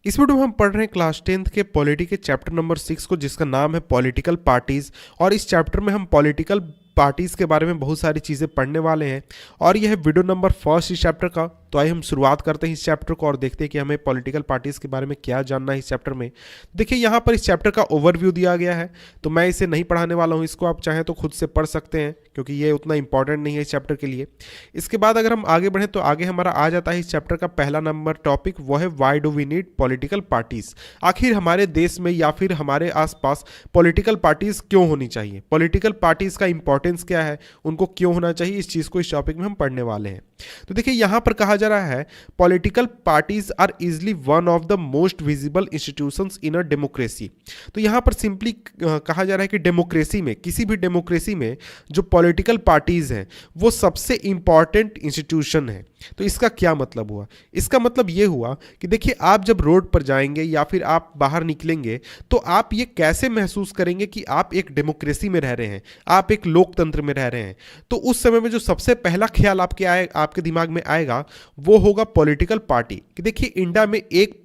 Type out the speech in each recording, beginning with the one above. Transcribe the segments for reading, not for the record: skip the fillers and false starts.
इस वीडियो में हम पढ़ रहे हैं क्लास 10th के पॉलिटी के चैप्टर नंबर 6 को, जिसका नाम है पॉलिटिकल पार्टीज। और इस चैप्टर में हम पॉलिटिकल पार्टीज के बारे में बहुत सारी चीज़ें पढ़ने वाले हैं और यह है वीडियो नंबर फर्स्ट इस चैप्टर का। तो आइए हम शुरुआत करते हैं इस चैप्टर को और देखते हैं कि हमें पॉलिटिकल पार्टीज के बारे में क्या जानना है इस चैप्टर में। देखिए यहाँ पर इस चैप्टर का ओवरव्यू दिया गया है, तो मैं इसे नहीं पढ़ाने वाला हूँ, इसको आप चाहें तो खुद से पढ़ सकते हैं क्योंकि ये उतना इंपॉर्टेंट नहीं है इस चैप्टर के लिए। इसके बाद अगर हम आगे बढ़ें तो आगे हमारा आ जाता है इस चैप्टर का पहला नंबर टॉपिक, वो है why do we need political parties. आखिर हमारे देश में या फिर हमारे आसपास पॉलिटिकल पार्टीज क्यों होनी चाहिए, पॉलिटिकल पार्टीज का इंपॉर्टेंस क्या है, उनको क्यों होना चाहिए, इस चीज़ को इस टॉपिक में हम पढ़ने वाले हैं। तो देखिए यहाँ पर कहा जा रहा है political parties are easily one of the most visible institutions in a democracy. तो यहाँ पर सिंपली कहा जा रहा है कि डेमोक्रेसी में, किसी भी डेमोक्रेसी में जो पॉलिटिकल पार्टीज हैं वो सबसे इंपॉर्टेंट इंस्टीट्यूशन है। तो इसका क्या मतलब हुआ? इसका मतलब ये हुआ कि देखिए आप जब रोड पर जाएंगे या फिर आप बाहर निकलेंगे तो आप ये कैसे महसूस करेंगे कि आप एक डेमोक्रेसी में रह रहे हैं, आप एक लोकतंत्र में रह रहे हैं। तो उस समय में जो सबसे पहला ख्याल आपके दिमाग में आएगा वो होगा पॉलिटिकल पार्टी। कि देखिए इंडिया में एक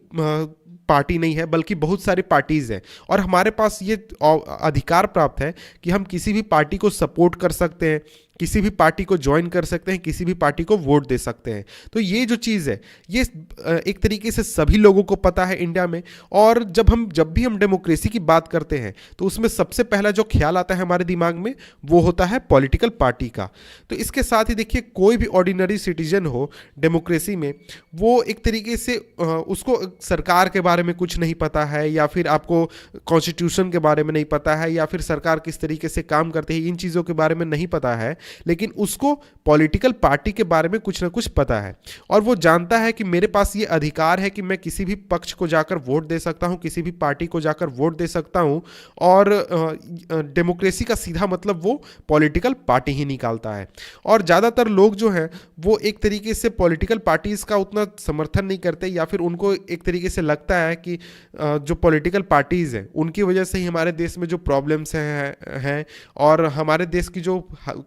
पार्टी नहीं है बल्कि बहुत सारी पार्टीज हैं और हमारे पास ये अधिकार प्राप्त है कि हम किसी भी पार्टी को सपोर्ट कर सकते हैं, किसी भी पार्टी को ज्वाइन कर सकते हैं, किसी भी पार्टी को वोट दे सकते हैं। तो ये जो चीज़ है ये एक तरीके से सभी लोगों को पता है इंडिया में। और जब भी हम डेमोक्रेसी की बात करते हैं तो उसमें सबसे पहला जो ख्याल आता है हमारे दिमाग में वो होता है पॉलिटिकल पार्टी का। तो इसके साथ ही देखिए कोई भी ऑर्डिनरी सिटीजन हो डेमोक्रेसी में, वो एक तरीके से उसको सरकार के बारे में कुछ नहीं पता है या फिर आपको कॉन्स्टिट्यूशन के बारे में नहीं पता है या फिर सरकार किस तरीके से काम करती है, इन चीज़ों के बारे में नहीं पता है, लेकिन उसको पॉलिटिकल पार्टी के बारे में कुछ ना कुछ पता है। और वो जानता है कि मेरे पास ये अधिकार है कि मैं किसी भी पक्ष को जाकर वोट दे सकता हूँ, किसी भी पार्टी को जाकर वोट दे सकता हूँ। और डेमोक्रेसी का सीधा मतलब वो पॉलिटिकल पार्टी ही निकालता है। और ज़्यादातर लोग जो हैं वो एक तरीके से पॉलिटिकल पार्टीज़ का उतना समर्थन नहीं करते या फिर उनको एक तरीके से लगता है कि जो पॉलिटिकल पार्टीज़ हैं उनकी वजह से ही हमारे देश में जो प्रॉब्लम्स हैं और हमारे देश की जो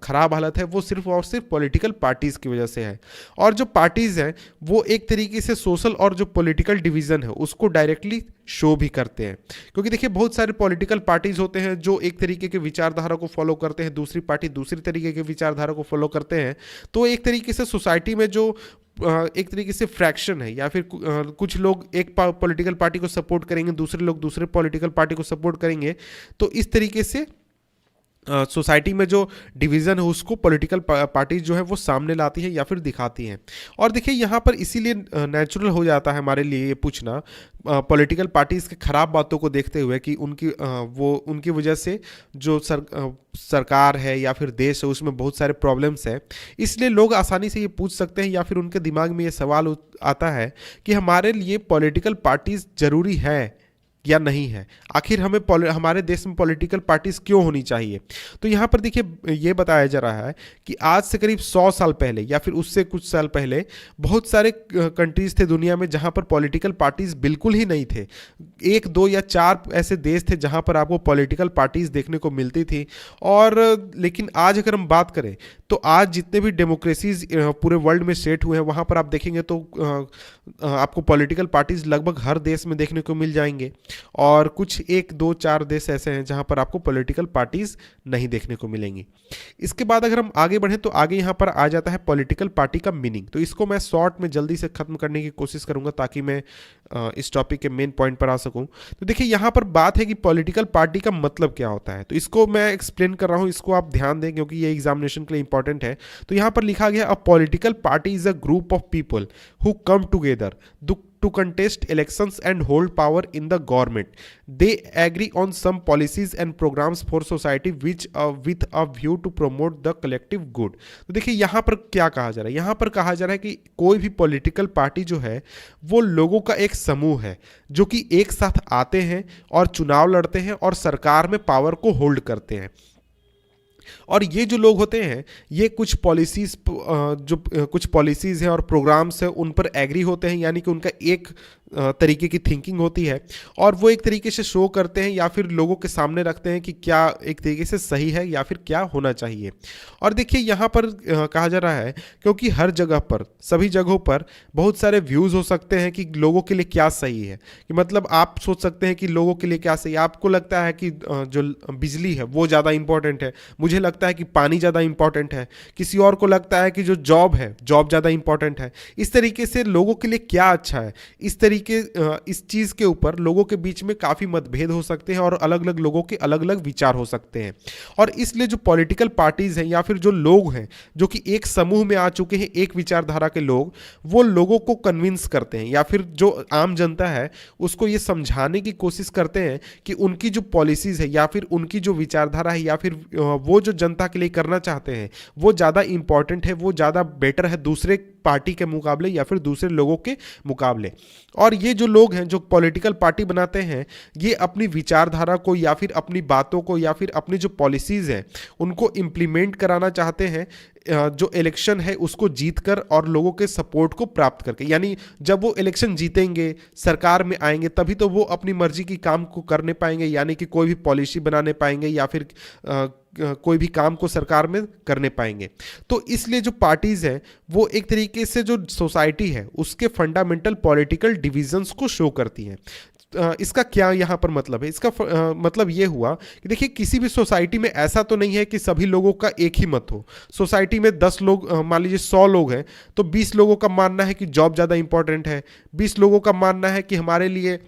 खराब हालत है वो सिर्फ और सिर्फ पॉलिटिकल पार्टीज़ की वजह से है। और जो पार्टीज़ हैं वो एक तरीके से सोशल और जो पॉलिटिकल डिवीज़न है उसको डायरेक्टली शो भी करते हैं। क्योंकि देखिए बहुत सारे पॉलिटिकल पार्टीज़ होते हैं जो एक तरीके के विचारधारा को फॉलो करते हैं, दूसरी पार्टी दूसरी तरीके के विचारधारा को फॉलो करते हैं। तो एक तरीके से सोसाइटी में जो एक तरीके से फ्रैक्शन है या फिर कुछ लोग एक पॉलिटिकल पार्टी को सपोर्ट करेंगे, दूसरे लोग दूसरे पॉलिटिकल पार्टी को सपोर्ट करेंगे। तो इस तरीके से सोसाइटी में जो डिवीज़न है उसको पॉलिटिकल पार्टीज जो है वो सामने लाती है या फिर दिखाती हैं। और देखिए यहाँ पर इसीलिए नेचुरल हो जाता है हमारे लिए ये पूछना पॉलिटिकल पार्टीज़ के ख़राब बातों को देखते हुए कि उनकी वजह से जो सरकार है या फिर देश है उसमें बहुत सारे प्रॉब्लम्स हैं। इसलिए लोग आसानी से ये पूछ सकते हैं या फिर उनके दिमाग में ये सवाल आता है कि हमारे लिए पॉलिटिकल पार्टीज़ ज़रूरी है या नहीं है, आखिर हमारे देश में पॉलिटिकल पार्टीज क्यों होनी चाहिए। तो यहाँ पर देखिए ये बताया जा रहा है कि आज से करीब 100 साल पहले या फिर उससे कुछ साल पहले बहुत सारे कंट्रीज थे दुनिया में जहाँ पर पॉलिटिकल पार्टीज बिल्कुल ही नहीं थे। 1, 2 या 4 ऐसे देश थे जहाँ पर आपको पॉलिटिकल पार्टीज देखने को मिलती थी। और लेकिन आज अगर हम बात करें तो आज जितने भी डेमोक्रेसीज पूरे वर्ल्ड में सेट हुए हैं वहाँ पर आप देखेंगे तो आपको पॉलिटिकल पार्टीज लगभग हर देश में देखने को मिल जाएंगे। और कुछ 1, 2, 4 देश ऐसे हैं जहां पर आपको पॉलिटिकल पार्टीज नहीं देखने को मिलेंगी। इसके बाद अगर हम आगे बढ़ें तो आगे यहां पर आ जाता है पॉलिटिकल पार्टी का मीनिंग। तो इसको मैं शॉर्ट में जल्दी से खत्म करने की कोशिश करूंगा ताकि मैं इस टॉपिक के मेन पॉइंट पर आ सकूं। तो देखिए यहां पर बात है कि पॉलिटिकल पार्टी का मतलब क्या होता है। तो इसको मैं एक्सप्लेन कर रहा हूं, इसको आप ध्यान दें क्योंकि ये एग्जामिनेशन के लिए इंपॉर्टेंट है। तो यहां पर लिखा गया a political party is a group of people who come together to contest elections and hold power in the government. They agree on some policies and programs for society which with a view to promote the collective good. तो देखिए यहाँ पर क्या कहा जा रहा है, यहाँ पर कहा जा रहा है कि कोई भी पॉलिटिकल पार्टी जो है वो लोगों का एक समूह है जो कि एक साथ आते हैं और चुनाव लड़ते हैं और सरकार में पावर को होल्ड करते हैं। और ये जो लोग होते हैं ये कुछ पॉलिसीज़ हैं और प्रोग्राम्स हैं उन पर एग्री होते हैं, यानी कि उनका एक तरीके की थिंकिंग होती है, और वो एक तरीके से शो करते हैं या फिर लोगों के सामने रखते हैं कि क्या एक तरीके से सही है या फिर क्या होना चाहिए। और देखिए यहाँ पर कहा जा रहा है, क्योंकि हर जगह पर, सभी जगहों पर बहुत सारे व्यूज़ हो सकते हैं कि लोगों के लिए क्या सही है, कि मतलब आप सोच सकते हैं कि लोगों के लिए क्या सही है। आपको लगता है कि जो बिजली है वो ज़्यादा इंपॉर्टेंट है, मुझे लगता है कि पानी ज़्यादा इंपॉर्टेंट है, किसी और को लगता है कि जो जॉब है, जॉब ज़्यादा इंपॉर्टेंट है। इस तरीके से लोगों के लिए क्या अच्छा है, इस चीज़ के ऊपर लोगों के बीच में काफ़ी मतभेद हो सकते हैं और अलग अलग लोगों के अलग अलग विचार हो सकते हैं। और इसलिए जो पॉलिटिकल पार्टीज़ हैं या फिर जो लोग हैं जो कि एक समूह में आ चुके हैं, एक विचारधारा के लोग, वो लोगों को कन्विंस करते हैं या फिर जो आम जनता है उसको ये समझाने की कोशिश करते हैं कि उनकी जो पॉलिसीज़ है या फिर उनकी जो विचारधारा है या फिर वो जो जनता के लिए करना चाहते हैं वो ज़्यादा इंपॉर्टेंट है, वो ज़्यादा बेटर है दूसरे पार्टी के मुकाबले या फिर दूसरे लोगों के मुकाबले। और ये जो लोग हैं जो पॉलिटिकल पार्टी बनाते हैं, ये अपनी विचारधारा को या फिर अपनी बातों को या फिर अपनी जो पॉलिसीज़ हैं उनको इम्प्लीमेंट कराना चाहते हैं जो इलेक्शन है उसको जीतकर और लोगों के सपोर्ट को प्राप्त करके। यानी जब वो इलेक्शन जीतेंगे, सरकार में आएंगे, तभी तो वो अपनी मर्जी की काम को करने पाएंगे, यानी कि कोई भी पॉलिसी बनाने पाएंगे या फिर कोई भी काम को सरकार में करने पाएंगे। तो इसलिए जो पार्टीज़ हैं वो एक तरीके से जो सोसाइटी है उसके फंडामेंटल पॉलिटिकल डिविजन्स को शो करती हैं। इसका क्या यहाँ पर मतलब है? इसका मतलब ये हुआ कि देखिए किसी भी सोसाइटी में ऐसा तो नहीं है कि सभी लोगों का एक ही मत हो। सोसाइटी में 10 लोग, मान लीजिए 100 लोग हैं, तो 20 लोगों का मानना है कि जॉब ज़्यादा इंपॉर्टेंट है, 20 लोगों का मानना है कि हमारे लिए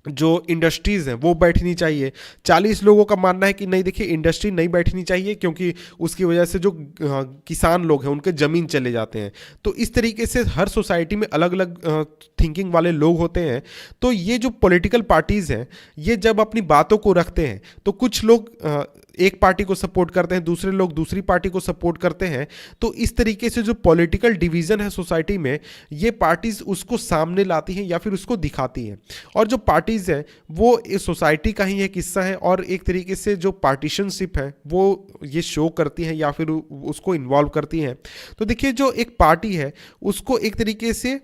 जो इंडस्ट्रीज़ हैं वो बैठनी चाहिए, 40 लोगों का मानना है कि नहीं देखिए इंडस्ट्री नहीं बैठनी चाहिए क्योंकि उसकी वजह से जो किसान लोग हैं उनके ज़मीन चले जाते हैं। तो इस तरीके से हर सोसाइटी में अलग अलग थिंकिंग वाले लोग होते हैं। तो ये जो पॉलिटिकल पार्टीज़ हैं ये जब अपनी बातों को रखते हैं तो कुछ लोग एक पार्टी को सपोर्ट करते हैं, दूसरे लोग दूसरी पार्टी को सपोर्ट करते हैं। तो इस तरीके से जो पॉलिटिकल डिवीज़न है सोसाइटी में, ये पार्टीज़ उसको सामने लाती हैं या फिर उसको दिखाती हैं। और जो पार्टीज़ है वो इस सोसाइटी का ही एक हिस्सा है और एक तरीके से जो पार्टीशनशिप है वो ये शो करती हैं या फिर उसको इन्वॉल्व करती हैं। तो देखिए जो एक पार्टी है उसको एक तरीके से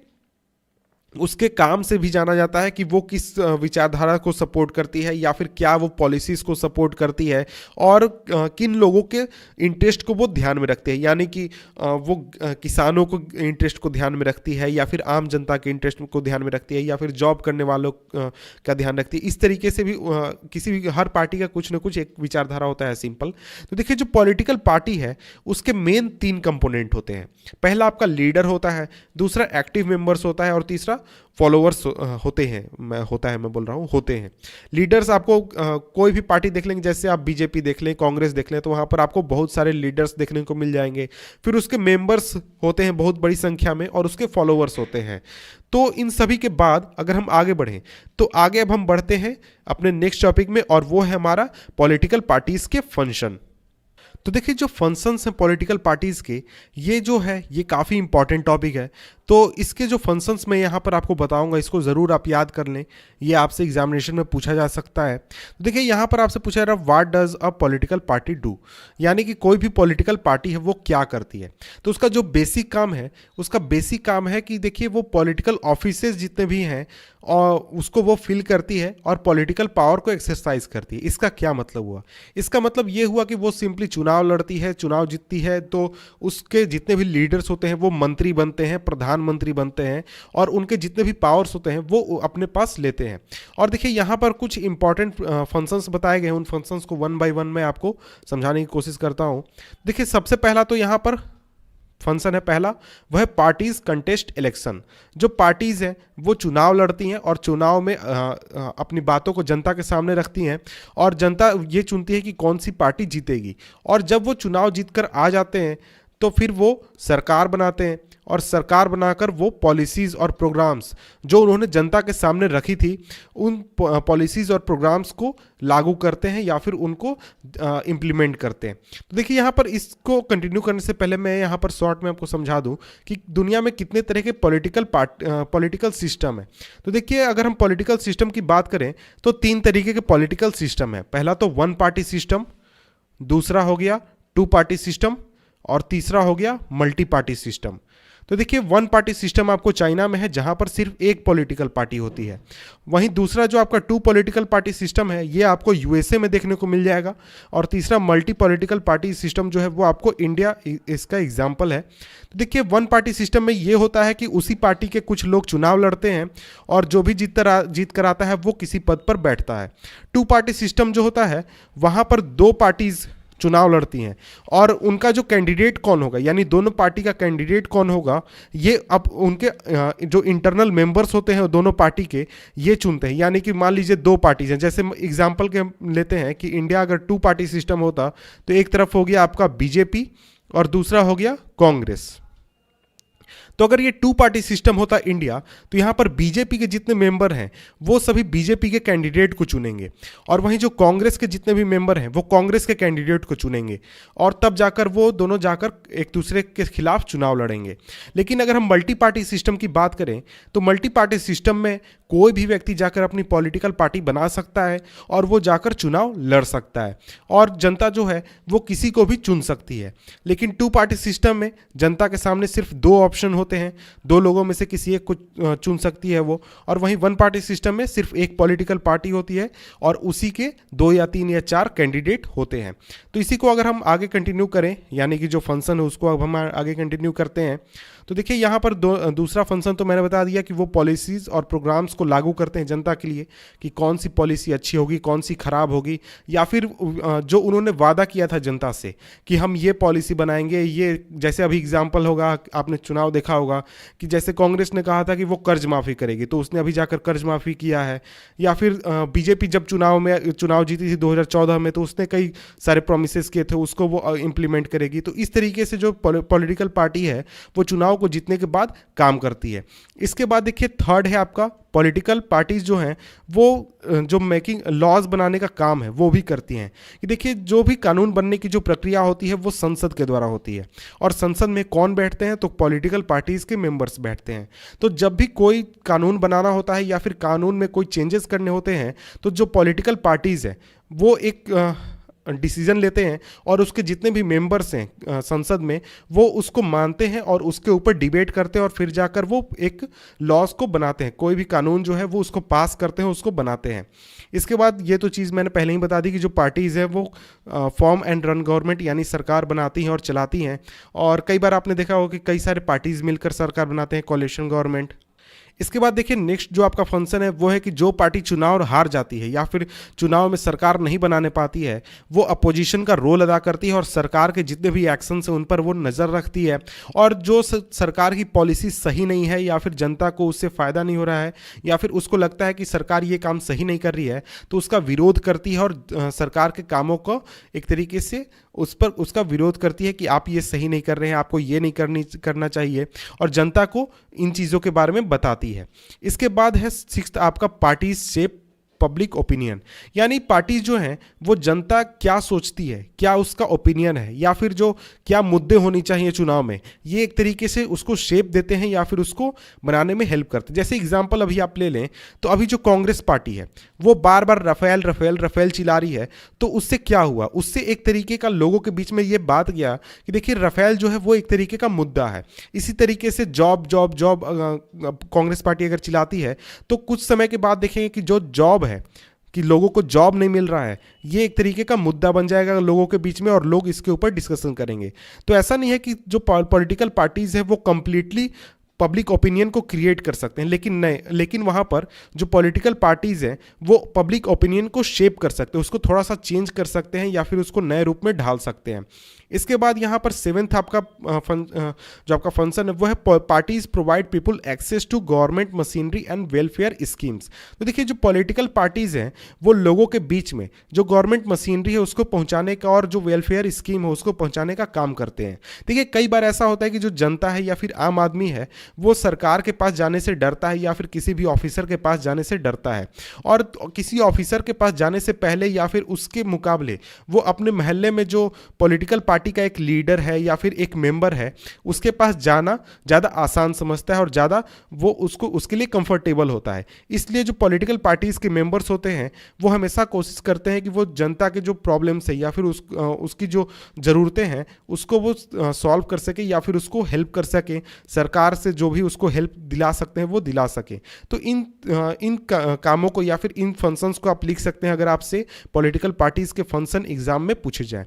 उसके काम से भी जाना जाता है कि वो किस विचारधारा को सपोर्ट करती है या फिर क्या वो पॉलिसीज़ को सपोर्ट करती है और किन लोगों के इंटरेस्ट को वो ध्यान में रखते हैं। यानी कि वो किसानों को इंटरेस्ट को ध्यान में रखती है या फिर आम जनता के इंटरेस्ट को ध्यान में रखती है या फिर जॉब करने वालों का ध्यान रखती है। इस तरीके से भी किसी भी हर पार्टी का कुछ ना कुछ एक विचारधारा होता है, सिंपल। तो देखिए जो पॉलिटिकल पार्टी है उसके मेन 3 कंपोनेंट होते हैं। पहला आपका लीडर होता है, दूसरा एक्टिव मेंबर्स होता है और तीसरा फॉलोअर्स होते हैं। मैं बोल रहा हूँ होते हैं। लीडर्स आपको कोई भी पार्टी देख लेंगे, जैसे आप बीजेपी देख लें, कांग्रेस देख लें, तो वहाँ पर आपको बहुत सारे लीडर्स देखने को मिल जाएंगे। फिर उसके मेंबर्स होते हैं बहुत बड़ी संख्या में और उसके फॉलोअर्स होते हैं। तो इन सभी के बाद अगर हम आगे बढ़ें तो आगे अब हम बढ़ते हैं अपने नेक्स्ट टॉपिक में और वो है हमारा पॉलिटिकल पार्टीज के फंक्शन। तो देखिए जो फंक्शंस हैं पॉलिटिकल पार्टीज़ के, ये जो है ये काफ़ी इंपॉर्टेंट टॉपिक है। तो इसके जो फंक्शंस मैं यहाँ पर आपको बताऊंगा, इसको ज़रूर आप याद कर लें, ये आपसे एग्जामिनेशन में पूछा जा सकता है। तो देखिए यहाँ पर आपसे पूछा जा रहा है what does a political party do, यानी कि कोई भी पॉलिटिकल पार्टी है वो क्या करती है। तो उसका जो बेसिक काम है, उसका बेसिक काम है कि देखिए वो पॉलिटिकल ऑफिसेज जितने भी हैं और उसको वो फिल करती है और पॉलिटिकल पावर को एक्सरसाइज करती है। इसका क्या मतलब हुआ? इसका मतलब ये हुआ कि वो सिंपली चुनाव लड़ती है, चुनाव जीतती है, तो उसके जितने भी लीडर्स होते हैं वो मंत्री बनते हैं, प्रधानमंत्री बनते हैं और उनके जितने भी पावर्स होते हैं वो अपने पास लेते हैं। और देखिए यहाँ पर कुछ इंपॉर्टेंट फंक्शंस बताए गए हैं, उन फंक्शंस को वन बाय वन मैं आपको समझाने की कोशिश करता हूँ। देखिए सबसे पहला तो यहाँ पर फंक्शन है पहला, वह है पार्टीज कंटेस्ट इलेक्शन। जो पार्टीज हैं वो चुनाव लड़ती हैं और चुनाव में अपनी बातों को जनता के सामने रखती हैं और जनता ये चुनती है कि कौन सी पार्टी जीतेगी। और जब वो चुनाव जीतकर आ जाते हैं तो फिर वो सरकार बनाते हैं और सरकार बनाकर वो पॉलिसीज़ और प्रोग्राम्स जो उन्होंने जनता के सामने रखी थी उन पॉलिसीज़ और प्रोग्राम्स को लागू करते हैं या फिर उनको इम्प्लीमेंट करते हैं। तो देखिए यहाँ पर इसको कंटिन्यू करने से पहले मैं यहाँ पर शॉर्ट में आपको समझा दूँ कि दुनिया में कितने तरह के पॉलिटिकल सिस्टम है। तो देखिए अगर हम पॉलिटिकल सिस्टम की बात करें तो 3 तरीके के पॉलिटिकल सिस्टम है। पहला तो 1 पार्टी सिस्टम, दूसरा हो गया 2 पार्टी सिस्टम और तीसरा हो गया मल्टी पार्टी सिस्टम। तो देखिए वन पार्टी सिस्टम आपको चाइना में है जहां पर सिर्फ एक पॉलिटिकल पार्टी होती है। वहीं दूसरा जो आपका टू पॉलिटिकल पार्टी सिस्टम है ये आपको यूएसए में देखने को मिल जाएगा। और तीसरा मल्टी पॉलिटिकल पार्टी सिस्टम जो है वो आपको इंडिया इसका एग्जाम्पल है। तो देखिए वन पार्टी सिस्टम में ये होता है कि उसी पार्टी के कुछ लोग चुनाव लड़ते हैं और जो भी जीत कर आता है वो किसी पद पर बैठता है। टू पार्टी सिस्टम जो होता है वहाँ पर दो पार्टीज चुनाव लड़ती हैं और उनका जो कैंडिडेट कौन होगा, यानी दोनों पार्टी का कैंडिडेट कौन होगा, ये अब उनके जो इंटरनल मेंबर्स होते हैं दोनों पार्टी के ये चुनते हैं। यानी कि मान लीजिए दो पार्टीज हैं, जैसे एग्जांपल के हम लेते हैं कि इंडिया अगर टू पार्टी सिस्टम होता तो एक तरफ हो गया आपका बीजेपी और दूसरा हो गया कांग्रेस। तो अगर ये टू पार्टी सिस्टम होता इंडिया तो यहाँ पर बीजेपी के जितने मेंबर हैं वो सभी बीजेपी के कैंडिडेट को चुनेंगे और वहीं जो कांग्रेस के जितने भी मेंबर हैं वो कांग्रेस के कैंडिडेट को चुनेंगे और तब जाकर वो दोनों जाकर एक दूसरे के खिलाफ चुनाव लड़ेंगे। लेकिन अगर हम मल्टी पार्टी सिस्टम की बात करें तो मल्टी पार्टी सिस्टम में कोई भी व्यक्ति जाकर अपनी पॉलिटिकल पार्टी बना सकता है और वो जाकर चुनाव लड़ सकता है और जनता जो है वो किसी को भी चुन सकती है। लेकिन टू पार्टी सिस्टम में जनता के सामने सिर्फ दो ऑप्शन होते हैं, दो लोगों में से किसी एक को चुन सकती है वो। और वहीं वन पार्टी सिस्टम में सिर्फ एक पॉलिटिकल पार्टी होती है और उसी के 2 या 3 या 4 कैंडिडेट होते हैं। तो इसी को अगर हम आगे कंटिन्यू करें, यानी कि जो फंक्शन है उसको अब हम आगे कंटिन्यू करते हैं, तो देखिए यहाँ पर दूसरा फंक्शन तो मैंने बता दिया कि वो पॉलिसीज़ और प्रोग्राम्स को लागू करते हैं जनता के लिए कि कौन सी पॉलिसी अच्छी होगी, कौन सी खराब होगी, या फिर जो उन्होंने वादा किया था जनता से कि हम ये पॉलिसी बनाएंगे। ये जैसे अभी एग्जाम्पल होगा, आपने चुनाव देखा होगा कि जैसे कांग्रेस ने कहा था कि वो कर्ज माफ़ी करेगी तो उसने अभी जाकर कर्ज माफ़ी किया है, या फिर बीजेपी जब चुनाव जीती थी 2014 में तो उसने कई सारे प्रोमिसेस किए थे उसको वो इम्प्लीमेंट करेगी। तो इस तरीके से जो पॉलिटिकल पार्टी है वो चुनाव को जीतने के बाद काम करती है। इसके बाद देखिए थर्ड है आपका पॉलिटिकल पार्टीज जो हैं वो जो मेकिंग लॉज बनाने का काम है वो भी करती हैं। कि देखिए जो भी कानून बनने की जो प्रक्रिया होती है वो संसद के द्वारा होती है और संसद में कौन बैठते हैं तो पॉलिटिकल पार्टीज के मेंबर्स बैठते हैं। तो जब भी कोई कानून बनाना होता है या फिर कानून में कोई चेंजेस करने होते हैं तो जो पॉलिटिकल पार्टीज है वो एक डिसीजन लेते हैं और उसके जितने भी मेंबर्स हैं संसद में वो उसको मानते हैं और उसके ऊपर डिबेट करते हैं और फिर जाकर वो एक लॉज को बनाते हैं, कोई भी कानून जो है वो उसको पास करते हैं, उसको बनाते हैं। इसके बाद ये तो चीज़ मैंने पहले ही बता दी कि जो पार्टीज़ हैं वो फॉर्म एंड रन गवर्नमेंट यानी सरकार बनाती हैं और चलाती हैं। और कई बार आपने देखा होगा कि कई सारे पार्टीज़ मिलकर सरकार बनाते हैं, कोalition गवर्नमेंट। इसके बाद देखिए नेक्स्ट जो आपका फंक्शन है वो है कि जो पार्टी चुनाव हार जाती है या फिर चुनाव में सरकार नहीं बनाने पाती है वो अपोजिशन का रोल अदा करती है और सरकार के जितने भी एक्शंस हैं उन पर वो नज़र रखती है। और जो सरकार की पॉलिसी सही नहीं है या फिर जनता को उससे फ़ायदा नहीं हो रहा है या फिर उसको लगता है कि सरकार ये काम सही नहीं कर रही है तो उसका विरोध करती है और सरकार के कामों को एक तरीके से उस पर उसका विरोध करती है कि आप ये सही नहीं कर रहे हैं, आपको ये नहीं करना चाहिए, और जनता को इन चीज़ों के बारे में बताती है। इसके बाद है सिक्स्थ आपका पार्टी शेप पब्लिक ओपिनियन, यानी पार्टी जो हैं वो जनता क्या सोचती है, क्या उसका ओपिनियन है या फिर जो क्या मुद्दे होनी चाहिए चुनाव में, ये एक तरीके से उसको शेप देते हैं या फिर उसको बनाने में हेल्प करते हैं। जैसे एग्जांपल अभी आप ले लें तो अभी जो कांग्रेस पार्टी है वो बार बार रफेल रफेल रफेल चिल्ला रही है, तो उससे क्या हुआ, उससे एक तरीके का लोगों के बीच में ये बात गया कि देखिए रफेल जो है वो एक तरीके का मुद्दा है। इसी तरीके से job job job Congress party अगर चिल्लाती है तो कुछ समय के बाद देखेंगे कि जो जॉब है कि लोगों को जॉब नहीं मिल रहा है ये एक तरीके का मुद्दा बन जाएगा लोगों के बीच में और लोग इसके ऊपर डिस्कशन करेंगे। तो ऐसा नहीं है कि जो पॉलिटिकल पार्टीज है वो कंप्लीटली पब्लिक ओपिनियन को क्रिएट कर सकते हैं, लेकिन वहाँ पर जो पॉलिटिकल पार्टीज़ हैं वो पब्लिक ओपिनियन को शेप कर सकते हैं, उसको थोड़ा सा चेंज कर सकते हैं या फिर उसको नए रूप में ढाल सकते हैं। इसके बाद यहाँ पर सेवेंथ आपका जो आपका फंक्शन है वो है parties provide people access to government machinery and welfare schemes. तो देखिए जो पॉलिटिकल पार्टीज़ हैं वो लोगों के बीच में जो गवर्नमेंट मशीनरी है उसको पहुँचाने का और जो वेलफेयर स्कीम है उसको पहुँचाने का काम करते हैं। देखिए कई बार ऐसा होता है कि जो जनता है या फिर आम आदमी है वो सरकार के पास जाने से डरता है या फिर किसी भी ऑफिसर के पास जाने से डरता है, और किसी ऑफिसर के पास जाने से पहले या फिर उसके मुकाबले वो अपने मोहल्ले में जो पॉलिटिकल पार्टी का एक लीडर है या फिर एक मेंबर है, उसके पास जाना ज़्यादा आसान समझता है और ज़्यादा वो उसके लिए कंफर्टेबल होता है। इसलिए जो पॉलिटिकल पार्टीज़ के मेंबर्स होते हैं वो हमेशा कोशिश करते हैं कि वो जनता के जो प्रॉब्लम्स है या फिर उसकी जो ज़रूरतें हैं उसको वो सॉल्व कर सके या फिर उसको हेल्प कर सके, सरकार से जो भी उसको हेल्प दिला सकते हैं वो दिला सके। तो इन कामों को या फिर इन फंक्शंस को आप लिख सकते हैं अगर आपसे पॉलिटिकल पार्टीज के फंक्शन एग्जाम में पूछे जाए।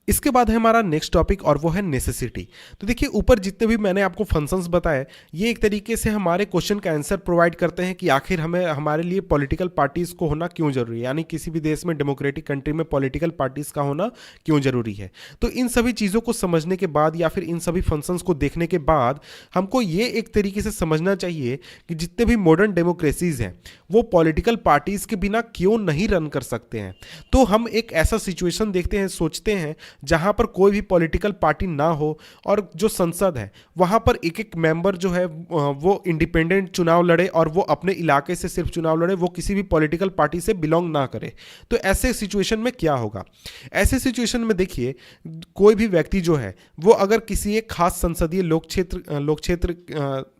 इसके बाद है हमारा नेक्स्ट टॉपिक और वो है नेसेसिटी। तो देखिए ऊपर जितने भी मैंने आपको फंक्शंस बताए ये एक तरीके से हमारे क्वेश्चन का आंसर प्रोवाइड करते हैं कि आखिर हमें हमारे लिए पॉलिटिकल पार्टीज़ को होना क्यों जरूरी है, यानी किसी भी देश में डेमोक्रेटिक कंट्री में पॉलिटिकल पार्टीज़ का होना क्यों जरूरी है। तो इन सभी चीज़ों को समझने के बाद या फिर इन सभी फंक्शंस को देखने के बाद हमको ये एक तरीके से समझना चाहिए कि जितने भी मॉडर्न डेमोक्रेसीज हैं वो पॉलिटिकल पार्टीज़ के बिना क्यों नहीं रन कर सकते हैं। तो हम एक ऐसा सिचुएशन देखते हैं, सोचते हैं जहां पर कोई भी पॉलिटिकल पार्टी ना हो और जो संसद है वहां पर एक एक मेंबर जो है वो इंडिपेंडेंट चुनाव लड़े और वो अपने इलाके से सिर्फ चुनाव लड़े, वो किसी भी पॉलिटिकल पार्टी से बिलोंग ना करे। तो ऐसे सिचुएशन में क्या होगा? ऐसे सिचुएशन में देखिए कोई भी व्यक्ति जो है वो अगर किसी एक खास संसदीय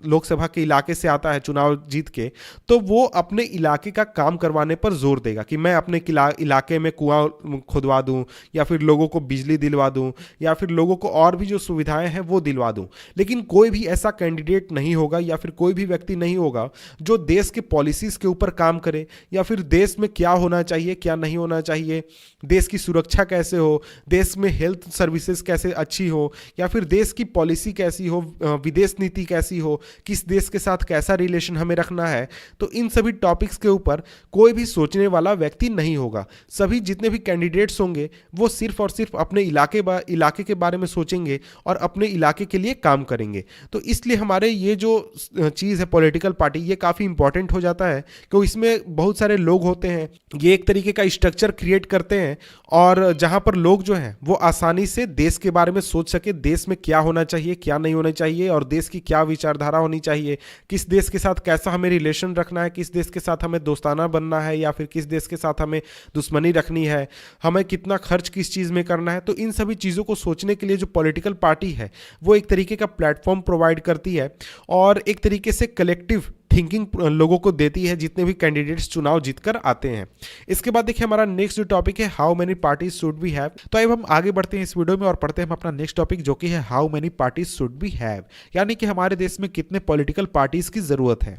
लोकसभा के इलाके से आता है चुनाव जीत के, तो वो अपने इलाके का काम करवाने पर जोर देगा कि मैं अपने इलाके में कुआं खुदवा दूं या फिर लोगों को बिजली दिलवा दूं या फिर लोगों को और भी जो सुविधाएं हैं वो दिलवा दूं। लेकिन कोई भी ऐसा कैंडिडेट नहीं होगा या फिर कोई भी व्यक्ति नहीं होगा जो देश के पॉलिसीज के ऊपर काम करे या फिर देश में क्या होना चाहिए क्या नहीं होना चाहिए, देश की सुरक्षा कैसे हो, देश में हेल्थ सर्विसेज कैसे अच्छी हो या फिर देश की पॉलिसी कैसी हो, विदेश नीति कैसी हो, किस देश के साथ कैसा रिलेशन हमें रखना है। तो इन सभी टॉपिक्स के ऊपर कोई भी सोचने वाला व्यक्ति नहीं होगा। सभी जितने भी कैंडिडेट्स होंगे वो सिर्फ और सिर्फ अपने इलाके के बारे में सोचेंगे और अपने इलाके के लिए काम करेंगे। तो इसलिए हमारे ये जो चीज़ है पॉलिटिकल पार्टी ये काफ़ी इंपॉर्टेंट हो जाता है क्योंकि इसमें बहुत सारे लोग होते हैं, ये एक तरीके का स्ट्रक्चर क्रिएट करते हैं और जहाँ पर लोग जो हैं वो आसानी से देश के बारे में सोच सके, देश में क्या होना चाहिए क्या नहीं होना चाहिए और देश की क्या विचारधारा होनी चाहिए, किस देश के साथ कैसा हमें रिलेशन रखना है, किस देश के साथ हमें दोस्ताना बनना है या फिर किस देश के साथ हमें दुश्मनी रखनी है, हमें कितना खर्च किस चीज़ में करना है। तो इन सभी चीज़ों को सोचने के लिए जो पॉलिटिकल पार्टी है वो एक तरीके का प्लेटफॉर्म प्रोवाइड करती है और एक तरीके से कलेक्टिव थिंकिंग लोगों को देती है जितने भी कैंडिडेट्स चुनाव जीतकर आते हैं। इसके बाद देखिए हमारा नेक्स्ट जो टॉपिक है how many parties should be have. तो अब हम आगे बढ़ते हैं इस वीडियो में और पढ़ते हैं हम अपना नेक्स्ट टॉपिक जो कि है how many parties should be have, यानी कि हमारे देश में कितने पॉलिटिकल पार्टीज की जरूरत है।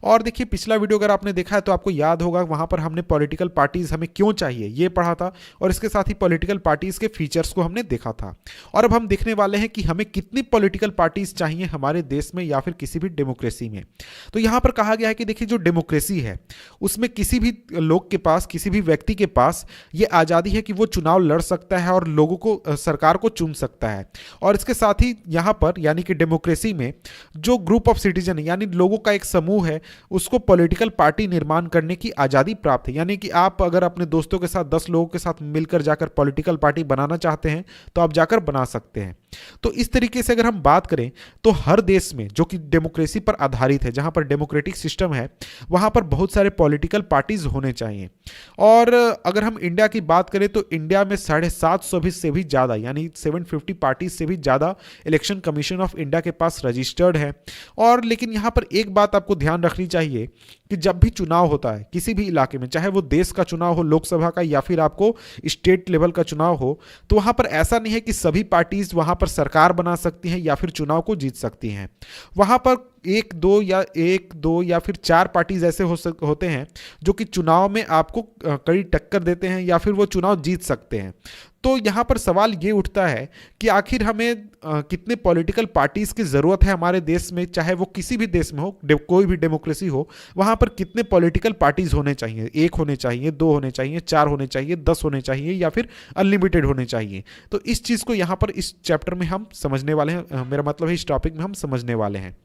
और देखिए पिछला वीडियो अगर आपने देखा है तो आपको याद होगा वहां पर हमने पॉलिटिकल पार्टीज हमें क्यों चाहिए ये पढ़ा था और इसके साथ ही पॉलिटिकल पार्टीज के फीचर्स को हमने देखा था। और अब हम देखने वाले हैं कि हमें कितनी पॉलिटिकल पार्टीज चाहिए हमारे देश में या फिर किसी भी डेमोक्रेसी में। तो यहां पर कहा गया है कि देखिए जो डेमोक्रेसी है उसमें किसी भी लोग के पास, किसी भी व्यक्ति के पास ये आज़ादी है कि वो चुनाव लड़ सकता है और लोगों को, सरकार को चुन सकता है। और इसके साथ ही यहाँ पर यानी कि डेमोक्रेसी में जो ग्रुप ऑफ सिटीजन है यानी लोगों का एक समूह है उसको पॉलिटिकल पार्टी निर्माण करने की आज़ादी प्राप्त है। यानी कि आप अगर अपने दोस्तों के साथ 10 लोगों के साथ मिलकर जाकर पॉलिटिकल पार्टी बनाना चाहते हैं तो आप जाकर बना सकते हैं। तो इस तरीके से अगर हम बात करें तो हर देश में जो कि डेमोक्रेसी पर आधारित है, जहां पर डेमोक्रेटिक सिस्टम है, वहां पर बहुत सारे पॉलिटिकल पार्टीज होने चाहिए। और अगर हम इंडिया की बात करें तो इंडिया में 750 से भी ज़्यादा यानी 750 पार्टीज से भी ज़्यादा इलेक्शन कमीशन ऑफ इंडिया के पास रजिस्टर्ड है। और लेकिन यहाँ पर एक बात आपको ध्यान रखनी चाहिए कि जब भी चुनाव होता है किसी भी इलाके में, चाहे वो देश का चुनाव हो लोकसभा का या फिर आपको स्टेट लेवल का चुनाव हो, तो वहाँ पर ऐसा नहीं है कि सभी पार्टीज वहाँ पर सरकार बना सकती हैं या फिर चुनाव को जीत सकती हैं। वहाँ पर एक दो या फिर 4 पार्टीज ऐसे होते हैं जो कि चुनाव में आपको कड़ी टक्कर देते हैं या फिर वो चुनाव जीत सकते हैं। तो यहाँ पर सवाल ये उठता है कि आखिर हमें कितने पॉलिटिकल पार्टीज की ज़रूरत है हमारे देश में, चाहे वो किसी भी देश में हो, कोई भी डेमोक्रेसी हो, वहाँ पर कितने पॉलिटिकल पार्टीज होने चाहिए? 1 होने चाहिए, 2 होने चाहिए, 4 होने चाहिए, 10 होने चाहिए या फिर अनलिमिटेड होने चाहिए? तो इस चीज़ को यहाँ पर इस चैप्टर में हम समझने वाले हैं, मेरा मतलब है इस टॉपिक में हम समझने वाले हैं।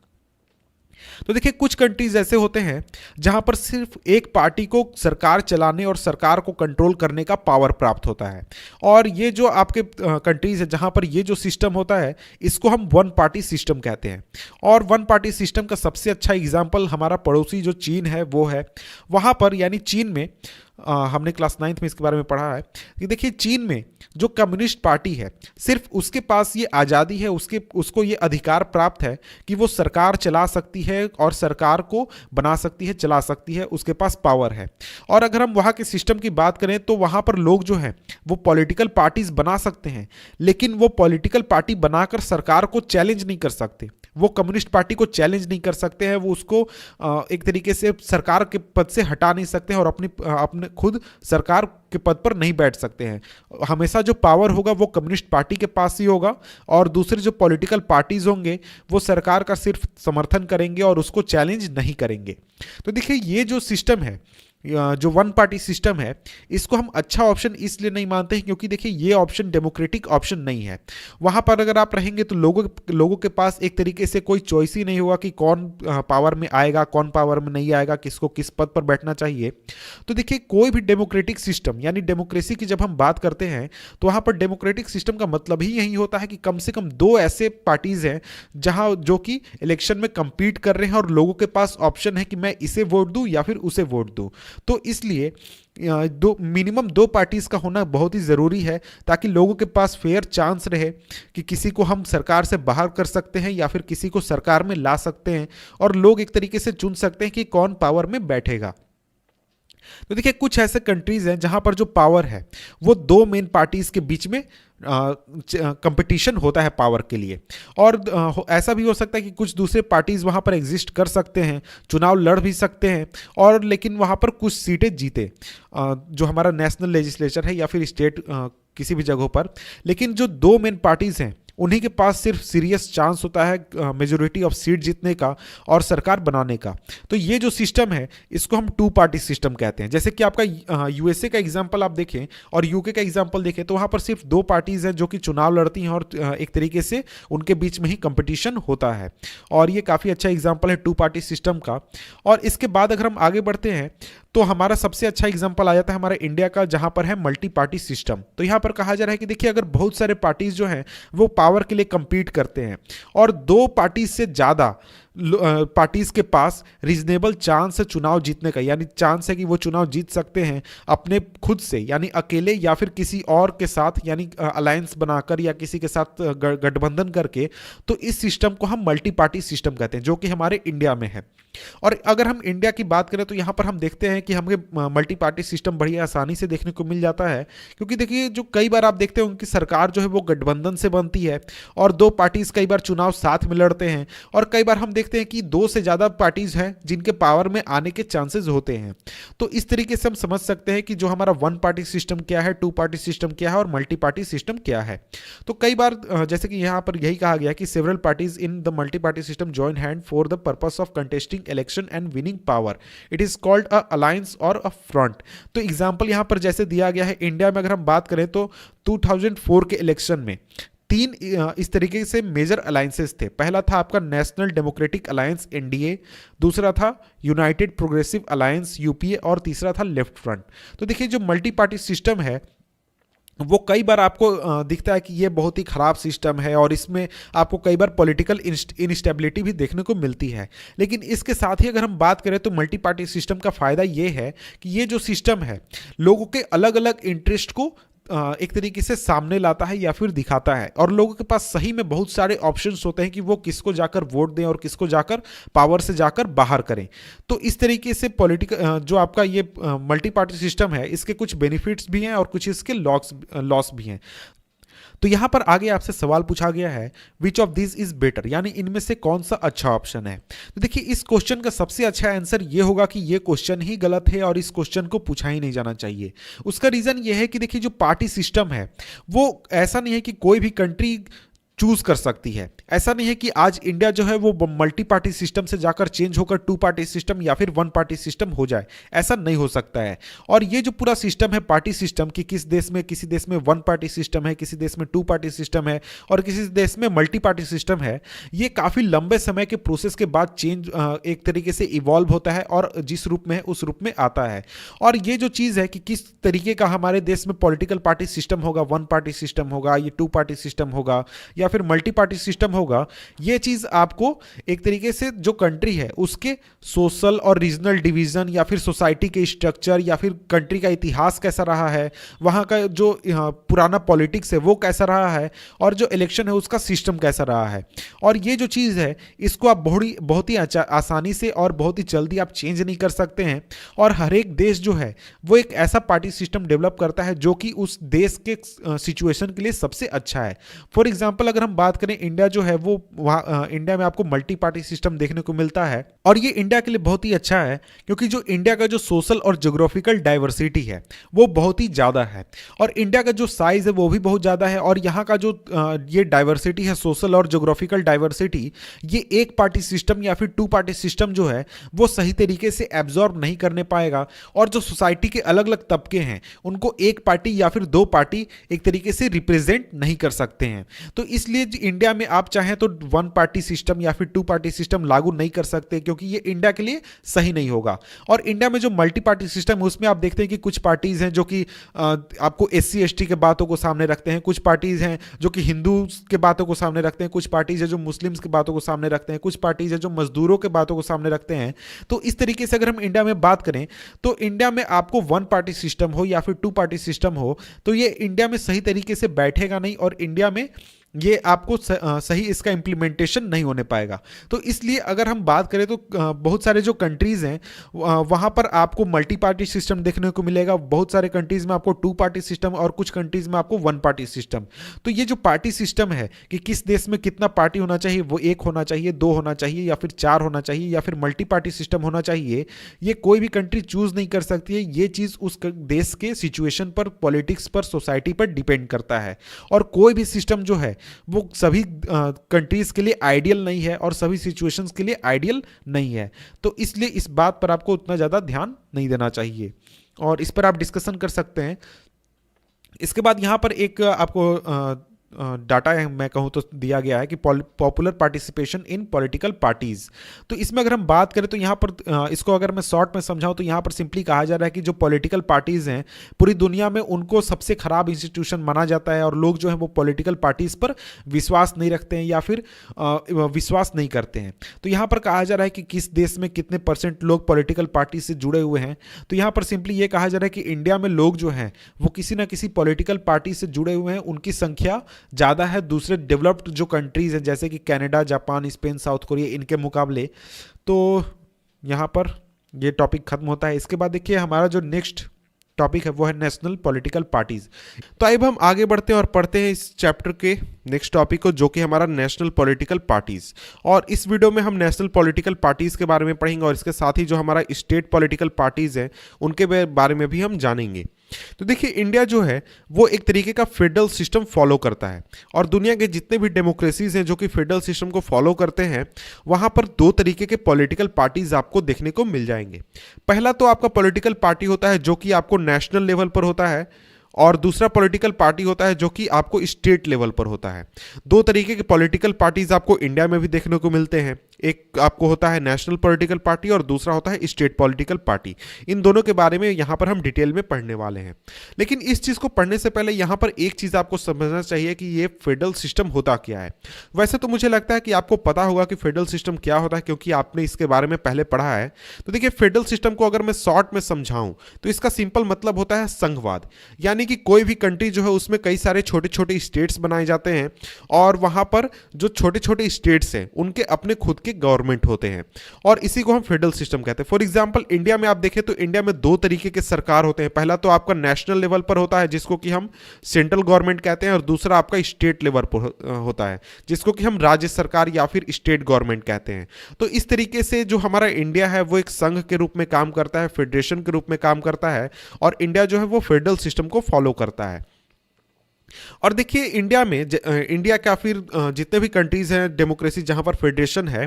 तो देखिए कुछ कंट्रीज ऐसे होते हैं जहां पर सिर्फ एक पार्टी को सरकार चलाने और सरकार को कंट्रोल करने का पावर प्राप्त होता है। और ये जो आपके कंट्रीज है जहां पर ये जो सिस्टम होता है इसको हम वन पार्टी सिस्टम कहते हैं। और वन पार्टी सिस्टम का सबसे अच्छा एग्जाम्पल हमारा पड़ोसी जो चीन है वो है। वहां पर यानी चीन में हमने क्लास 9th में इसके बारे में पढ़ा है कि देखिए चीन में जो कम्युनिस्ट पार्टी है, सिर्फ उसके पास ये आज़ादी है, उसको ये अधिकार प्राप्त है कि वो सरकार चला सकती है और सरकार को बना सकती है, चला सकती है, उसके पास पावर है। और अगर हम वहाँ के सिस्टम की बात करें तो वहाँ पर लोग जो हैं वो पॉलिटिकल पार्टीज बना सकते हैं, लेकिन वो पॉलिटिकल पार्टी बनाकर सरकार को चैलेंज नहीं कर सकते, वो कम्युनिस्ट पार्टी को चैलेंज नहीं कर सकते हैं, वो उसको एक तरीके से सरकार के पद से हटा नहीं सकते हैं और अपने खुद सरकार के पद पर नहीं बैठ सकते हैं। हमेशा जो पावर होगा वो कम्युनिस्ट पार्टी के पास ही होगा और दूसरे जो पॉलिटिकल पार्टीज होंगे वो सरकार का सिर्फ समर्थन करेंगे और उसको चैलेंज नहीं करेंगे। तो देखिए ये जो सिस्टम है, जो वन पार्टी सिस्टम है, इसको हम अच्छा ऑप्शन इसलिए नहीं मानते हैं क्योंकि देखिए ये ऑप्शन डेमोक्रेटिक ऑप्शन नहीं है। वहाँ पर अगर आप रहेंगे तो लोगों के पास एक तरीके से कोई चॉइस ही नहीं होगा कि कौन पावर में आएगा, कौन पावर में नहीं आएगा, किसको किस पद पर बैठना चाहिए। तो देखिए कोई भी डेमोक्रेटिक सिस्टम यानी डेमोक्रेसी की जब हम बात करते हैं तो वहाँ पर डेमोक्रेटिक सिस्टम का मतलब ही यही होता है कि कम से कम दो ऐसे पार्टीज हैं जहाँ जो कि इलेक्शन में compete कर रहे हैं और लोगों के पास ऑप्शन है कि मैं इसे वोट दूं या फिर उसे वोट दूं। तो इसलिए मिनिमम दो पार्टीज का होना बहुत ही ज़रूरी है ताकि लोगों के पास फेयर चांस रहे कि किसी को हम सरकार से बाहर कर सकते हैं या फिर किसी को सरकार में ला सकते हैं और लोग एक तरीके से चुन सकते हैं कि कौन पावर में बैठेगा। तो देखिए कुछ ऐसे कंट्रीज हैं जहां पर जो पावर है वो दो मेन पार्टीज के बीच में कंपटीशन होता है पावर के लिए। और ऐसा भी हो सकता है कि कुछ दूसरे पार्टीज वहां पर एग्जिस्ट कर सकते हैं, चुनाव लड़ भी सकते हैं और लेकिन वहां पर कुछ सीटें जीते, जो हमारा नेशनल लेजिस्लेचर है या फिर स्टेट किसी भी जगहों पर। लेकिन जो दो मेन पार्टीज हैं उन्हीं के पास सिर्फ सीरियस चांस होता है मेजोरिटी ऑफ सीट जीतने का और सरकार बनाने का। तो ये जो सिस्टम है इसको हम टू पार्टी सिस्टम कहते हैं। जैसे कि आपका यूएसए का एग्जांपल आप देखें और यूके का एग्जांपल देखें तो वहाँ पर सिर्फ दो पार्टीज हैं जो कि चुनाव लड़ती हैं और एक तरीके से उनके बीच में ही कंपटीशन होता है और ये काफ़ी अच्छा एग्जाम्पल है टू पार्टी सिस्टम का। और इसके बाद अगर हम आगे बढ़ते हैं तो हमारा सबसे अच्छा एग्जाम्पल आ जाता है हमारे इंडिया का, जहाँ पर है मल्टी पार्टी सिस्टम। तो यहाँ पर कहा जा रहा है कि देखिए अगर बहुत सारे पार्टीज जो हैं वो पावर के लिए compete करते हैं और दो पार्टीज से ज़्यादा पार्टीज के पास रीजनेबल चांस है चुनाव जीतने का, यानी चांस है कि वो चुनाव जीत सकते हैं अपने खुद से यानी अकेले या फिर किसी और के साथ यानी अलायंस बनाकर या किसी के साथ गठबंधन करके। तो इस सिस्टम को हम मल्टी पार्टी सिस्टम कहते हैं जो कि हमारे इंडिया में है। और अगर हम इंडिया की बात करें तो यहाँ पर हम देखते हैं कि हमें मल्टी पार्टी सिस्टम बड़ी आसानी से देखने को मिल जाता है क्योंकि देखिए जो कई बार आप देखते हैं उनकी सरकार जो है वो गठबंधन से बनती है और दो पार्टीज कई बार चुनाव साथ में लड़ते हैं और कई बार हम देखते हैं कि दो से ज़्यादा पार्टीज हैं जिनके पावर में आने के चांसेस होते हैं। तो इस तरीके से हम समझ सकते हैं कि जो हमारा वन पार्टी सिस्टम क्या है, टू पार्टी सिस्टम क्या है और मल्टी पार्टी सिस्टम क्या है। तो कई बार जैसे कि यहाँ पर यही कहा गया कि several parties in the multi party system join hand for the purpose of contesting election and winning power, it is called a alliance और अ फ्रंट। तो एग्जाम्पल यहाँ पर जैसे दिया गया है इंडिया में अगर हम बात करें तो 2004 के इलेक्शन में तीन इस तरीके से मेजर अलायंसेस थे। पहला था आपका नेशनल डेमोक्रेटिक अलायंस एनडीए, दूसरा था यूनाइटेड प्रोग्रेसिव अलायंस यूपीए और तीसरा था लेफ्ट फ्रंट। तो देखिए जो मल्टी पार्टी सिस्टम है वो कई बार आपको दिखता है कि ये बहुत ही ख़राब सिस्टम है और इसमें आपको कई बार पॉलिटिकल इनस्टेबिलिटी भी देखने को मिलती है। लेकिन इसके साथ ही अगर हम बात करें तो मल्टी पार्टी सिस्टम का फ़ायदा ये है कि ये जो सिस्टम है लोगों के अलग अलग इंटरेस्ट को एक तरीके से सामने लाता है या फिर दिखाता है और लोगों के पास सही में बहुत सारे ऑप्शंस होते हैं कि वो किसको जाकर वोट दें और किसको जाकर पावर से जाकर बाहर करें। तो इस तरीके से पॉलिटिकल जो आपका ये मल्टी पार्टी सिस्टम है इसके कुछ बेनिफिट्स भी हैं और कुछ इसके लॉस भी हैं। तो यहां पर आगे आपसे सवाल पूछा गया है which of this is better, यानी इनमें से कौन सा अच्छा ऑप्शन है। तो देखिए इस क्वेश्चन का सबसे अच्छा आंसर ये होगा कि ये क्वेश्चन ही गलत है और इस क्वेश्चन को पूछा ही नहीं जाना चाहिए। उसका रीजन ये है कि देखिए जो पार्टी सिस्टम है वो ऐसा नहीं है कि कोई भी कंट्री चूज कर सकती है। ऐसा नहीं है कि आज इंडिया जो है वो मल्टी पार्टी सिस्टम से जाकर चेंज होकर टू पार्टी सिस्टम या फिर वन पार्टी सिस्टम हो जाए, ऐसा नहीं हो सकता है। और ये जो पूरा सिस्टम है पार्टी सिस्टम की, किसी देश में वन पार्टी सिस्टम है, किसी देश में टू पार्टी सिस्टम है और किसी देश में मल्टी पार्टी सिस्टम है, ये काफ़ी लंबे समय के प्रोसेस के बाद चेंज एक तरीके से इवॉल्व होता है और जिस रूप में है उस रूप में आता है। और ये जो चीज़ है कि किस तरीके का हमारे देश में पॉलिटिकल पार्टी सिस्टम होगा, वन पार्टी सिस्टम होगा, ये टू पार्टी सिस्टम होगा या या फिर मल्टी पार्टी सिस्टम होगा, ये चीज़ आपको एक तरीके से जो कंट्री है उसके सोशल और रीजनल डिवीज़न या फिर सोसाइटी के स्ट्रक्चर या फिर कंट्री का इतिहास कैसा रहा है, वहाँ का जो पुराना पॉलिटिक्स है वो कैसा रहा है, और जो इलेक्शन है उसका सिस्टम कैसा रहा है। और ये जो चीज़ है इसको आप बहुत ही आसानी से और बहुत ही जल्दी आप चेंज नहीं कर सकते हैं। और हर एक देश जो है वो एक ऐसा पार्टी सिस्टम डेवलप करता है जो कि उस देश के सिचुएशन के लिए सबसे अच्छा है। फॉर एग्जांपल अगर हम बात करें, इंडिया जो है वो वहाँ इंडिया में आपको मल्टी पार्टी सिस्टम देखने को मिलता है, और ये इंडिया के लिए बहुत ही अच्छा है क्योंकि जो इंडिया का जो सोशल और ज्योग्राफिकल डाइवर्सिटी है वो बहुत ही ज़्यादा है, और इंडिया का जो साइज़ है वो भी बहुत ज़्यादा है, और यहाँ का जो ये डाइवर्सिटी है, सोशल और ज्योग्राफिकल डाइवर्सिटी, ये एक पार्टी सिस्टम या फिर टू पार्टी सिस्टम जो है वो सही तरीके से एब्जॉर्ब नहीं करने पाएगा। और जो सोसाइटी के अलग अलग तबके हैं उनको एक पार्टी या फिर दो पार्टी एक तरीके से रिप्रेजेंट नहीं कर सकते हैं। तो इसलिए इंडिया में आप चाहें तो वन पार्टी सिस्टम या फिर टू पार्टी सिस्टम लागू नहीं कर सकते, क्योंकि ये इंडिया के लिए सही नहीं होगा। और इंडिया में जो मल्टी पार्टी सिस्टम है उसमें आप देखते हैं कि कुछ पार्टीज हैं जो कि आपको SC ST के बातों को सामने रखते हैं, कुछ पार्टीज हैं जो कि हिंदू के बातों को सामने रखते हैं, कुछ पार्टीज है जो मुस्लिम्स की बातों को सामने रखते हैं, कुछ पार्टीज है जो मजदूरों के बातों को सामने रखते हैं। तो इस तरीके से अगर हम इंडिया में बात करें तो इंडिया में आपको वन पार्टी सिस्टम हो या फिर टू पार्टी सिस्टम हो तो ये इंडिया में सही तरीके से बैठेगा नहीं, और इंडिया में ये आपको सही इसका इम्प्लीमेंटेशन नहीं होने पाएगा। तो इसलिए अगर हम बात करें तो बहुत सारे जो कंट्रीज़ हैं वहाँ पर आपको मल्टी पार्टी सिस्टम देखने को मिलेगा, बहुत सारे कंट्रीज़ में आपको टू पार्टी सिस्टम, और कुछ कंट्रीज़ में आपको वन पार्टी सिस्टम। तो ये जो पार्टी सिस्टम है कि किस देश में कितना पार्टी होना चाहिए, वो एक होना चाहिए, दो होना चाहिए, या फिर चार होना चाहिए, या फिर मल्टी पार्टी सिस्टम होना चाहिए, ये कोई भी कंट्री चूज़ नहीं कर सकती है। ये चीज़ उस देश के सिचुएशन पर, पॉलिटिक्स पर, सोसाइटी पर डिपेंड करता है। और कोई भी सिस्टम जो है वो सभी कंट्रीज के लिए आइडियल नहीं है और सभी सिचुएशंस के लिए आइडियल नहीं है। तो इसलिए इस बात पर आपको उतना ज़्यादा ध्यान नहीं देना चाहिए, और इस पर आप डिस्कशन कर सकते हैं। इसके बाद यहाँ पर एक आपको डाटा है, मैं कहूँ तो दिया गया है कि popular participation in political parties. तो इसमें अगर हम बात करें तो यहाँ पर इसको अगर मैं शॉर्ट में समझाऊँ तो यहाँ पर सिंपली कहा जा रहा है कि जो पॉलिटिकल पार्टीज हैं पूरी दुनिया में उनको सबसे खराब इंस्टीट्यूशन माना जाता है, और लोग जो है वो पॉलिटिकल पार्टीज पर विश्वास नहीं रखते हैं या फिर विश्वास नहीं करते हैं। तो यहाँ पर कहा जा रहा है कि किस देश में कितने % लोग पॉलिटिकल पार्टी से जुड़े हुए हैं। तो यहाँ पर सिंपली ये कहा जा रहा है कि इंडिया में लोग जो हैं वो किसी ना किसी पॉलिटिकल पार्टी से जुड़े हुए हैं, उनकी संख्या ज़्यादा है दूसरे डेवलप्ड जो कंट्रीज़ हैं जैसे कि Canada, Japan, Spain, south Korea, इनके मुकाबले। तो यहाँ पर ये टॉपिक खत्म होता है। इसके बाद देखिए हमारा जो नेक्स्ट टॉपिक है वो है नेशनल पॉलिटिकल पार्टीज। तो अब हम आगे बढ़ते हैं और पढ़ते हैं इस चैप्टर के नेक्स्ट टॉपिक को, जो कि हमारा नेशनल पॉलिटिकल पार्टीज। और इस वीडियो में हम नेशनल पॉलिटिकल पार्टीज के बारे में पढ़ेंगे, और इसके साथ ही जो हमारा स्टेट पॉलिटिकल पार्टीज हैं उनके बारे में भी हम जानेंगे। तो देखिए इंडिया जो है वो एक तरीके का फेडरल सिस्टम फॉलो करता है, और दुनिया के जितने भी डेमोक्रेसीज हैं जो कि फेडरल सिस्टम को फॉलो करते हैं वहाँ पर दो तरीके के पॉलिटिकल पार्टीज आपको देखने को मिल जाएंगे। पहला तो आपका पॉलिटिकल पार्टी होता है जो कि आपको नेशनल लेवल पर होता है, और दूसरा पॉलिटिकल पार्टी होता है जो कि आपको स्टेट लेवल पर होता है। दो तरीके के पॉलिटिकल पार्टीज आपको इंडिया में भी देखने को मिलते हैं, एक आपको होता है नेशनल पॉलिटिकल पार्टी और दूसरा होता है स्टेट पॉलिटिकल पार्टी। इन दोनों के बारे में यहाँ पर हम डिटेल में पढ़ने वाले हैं। लेकिन इस चीज़ को पढ़ने से पहले यहाँ पर एक चीज़ आपको समझना चाहिए कि ये फेडरल सिस्टम होता क्या है। वैसे तो मुझे लगता है कि आपको पता होगा कि फेडरल सिस्टम क्या होता है, क्योंकि आपने इसके बारे में पहले पढ़ा है। तो देखिए फेडरल सिस्टम को अगर मैं शॉर्ट में समझाऊँ तो इसका सिंपल मतलब होता है संघवाद, यानी कि कोई भी कंट्री जो है उसमें कई सारे छोटे छोटे स्टेट्स बनाए जाते हैं, और वहाँ पर जो छोटे छोटे स्टेट्स हैं उनके अपने खुद के गवर्नमेंट होते हैं, और इसी को हम फेडरल सिस्टम कहते हैं। फॉर एग्जांपल इंडिया में आप देखें तो इंडिया में दो तरीके के सरकार होते हैं। पहला तो आपका नेशनल लेवल पर होता है जिसको कि हम सेंट्रल गवर्नमेंट कहते हैं, और दूसरा आपका स्टेट लेवल पर होता है जिसको कि हम राज्य सरकार या फिर स्टेट गवर्नमेंट कहते हैं। तो इस तरीके से जो हमारा इंडिया है वो एक संघ के रूप में काम करता है, फेडरेशन के रूप में काम करता है, और इंडिया जो है वो फेडरल सिस्टम को फॉलो करता है। और देखिए इंडिया में इंडिया का फिर जितने भी कंट्रीज हैं डेमोक्रेसी जहां पर फेडरेशन है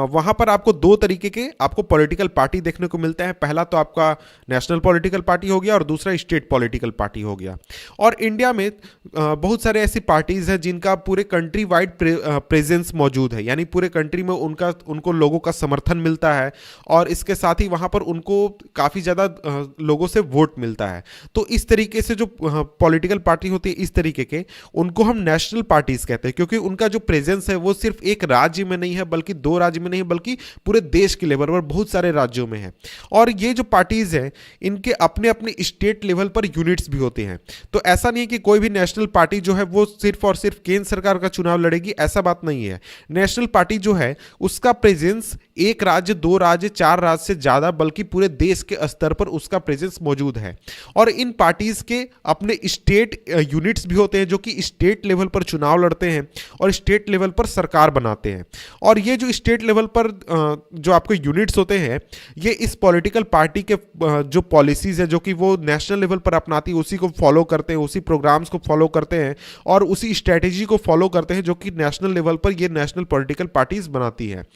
वहां पर आपको दो तरीके के आपको पॉलिटिकल पार्टी देखने को मिलते हैं। पहला तो आपका नेशनल पॉलिटिकल पार्टी हो गया और दूसरा स्टेट पॉलिटिकल पार्टी हो गया। और इंडिया में बहुत सारे ऐसी पार्टीज हैं जिनका पूरे कंट्री वाइड प्रेजेंस मौजूद है, यानी पूरे कंट्री में उनको लोगों का समर्थन मिलता है, और इसके साथ ही वहां पर उनको काफ़ी ज़्यादा लोगों से वोट मिलता है। तो इस तरीके से जो पॉलिटिकल पार्टी होती है इस तरीके के, उनको हम नेशनल पार्टीज कहते हैं, क्योंकि उनका जो प्रेजेंस है वो सिर्फ एक राज्य में नहीं है, बल्कि दो राज्य में नहीं है, बल्कि पूरे देश के लेवल पर बहुत सारे राज्यों में है। और ये जो पार्टीज हैं इनके अपने अपने स्टेट लेवल पर यूनिट्स भी होते हैं। तो ऐसा नहीं है कि कोई भी नेशनल पार्टी जो है वो सिर्फ और सिर्फ केंद्र सरकार का चुनाव लड़ेगी, ऐसा बात नहीं है। नेशनल पार्टी जो है उसका प्रेजेंस एक राज्य, दो राज्य, चार राज्य से ज्यादा, बल्कि पूरे देश के स्तर पर उसका प्रेजेंस मौजूद है। और इन पार्टीज के अपने स्टेट यूनिट्स भी होते हैं जो कि स्टेट लेवल पर चुनाव लड़ते हैं और स्टेट लेवल पर सरकार बनाते हैं। और ये जो स्टेट लेवल पर जो आपके यूनिट्स होते हैं, ये इस पॉलिटिकल पार्टी के जो पॉलिसीज है जो कि वो नेशनल लेवल पर अपनाती है, उसी को फॉलो करते हैं, उसी प्रोग्राम्स को फॉलो करते हैं और उसी स्ट्रेटेजी को फॉलो करते हैं जो कि नेशनल लेवल पर ये नेशनल पॉलिटिकल पार्टीज बनाती है।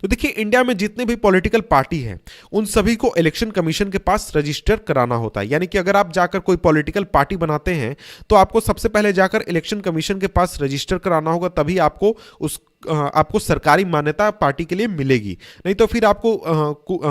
तो देखिए, इंडिया में जितने भी पॉलिटिकल पार्टी हैं उन सभी को इलेक्शन कमीशन के पास रजिस्टर कराना होता है। यानी कि अगर आप जाकर कोई पॉलिटिकल पार्टी बनाते हैं तो आपको सबसे पहले जाकर इलेक्शन कमीशन के पास रजिस्टर कराना होगा, तभी आपको सरकारी मान्यता पार्टी के लिए मिलेगी। नहीं तो फिर आपको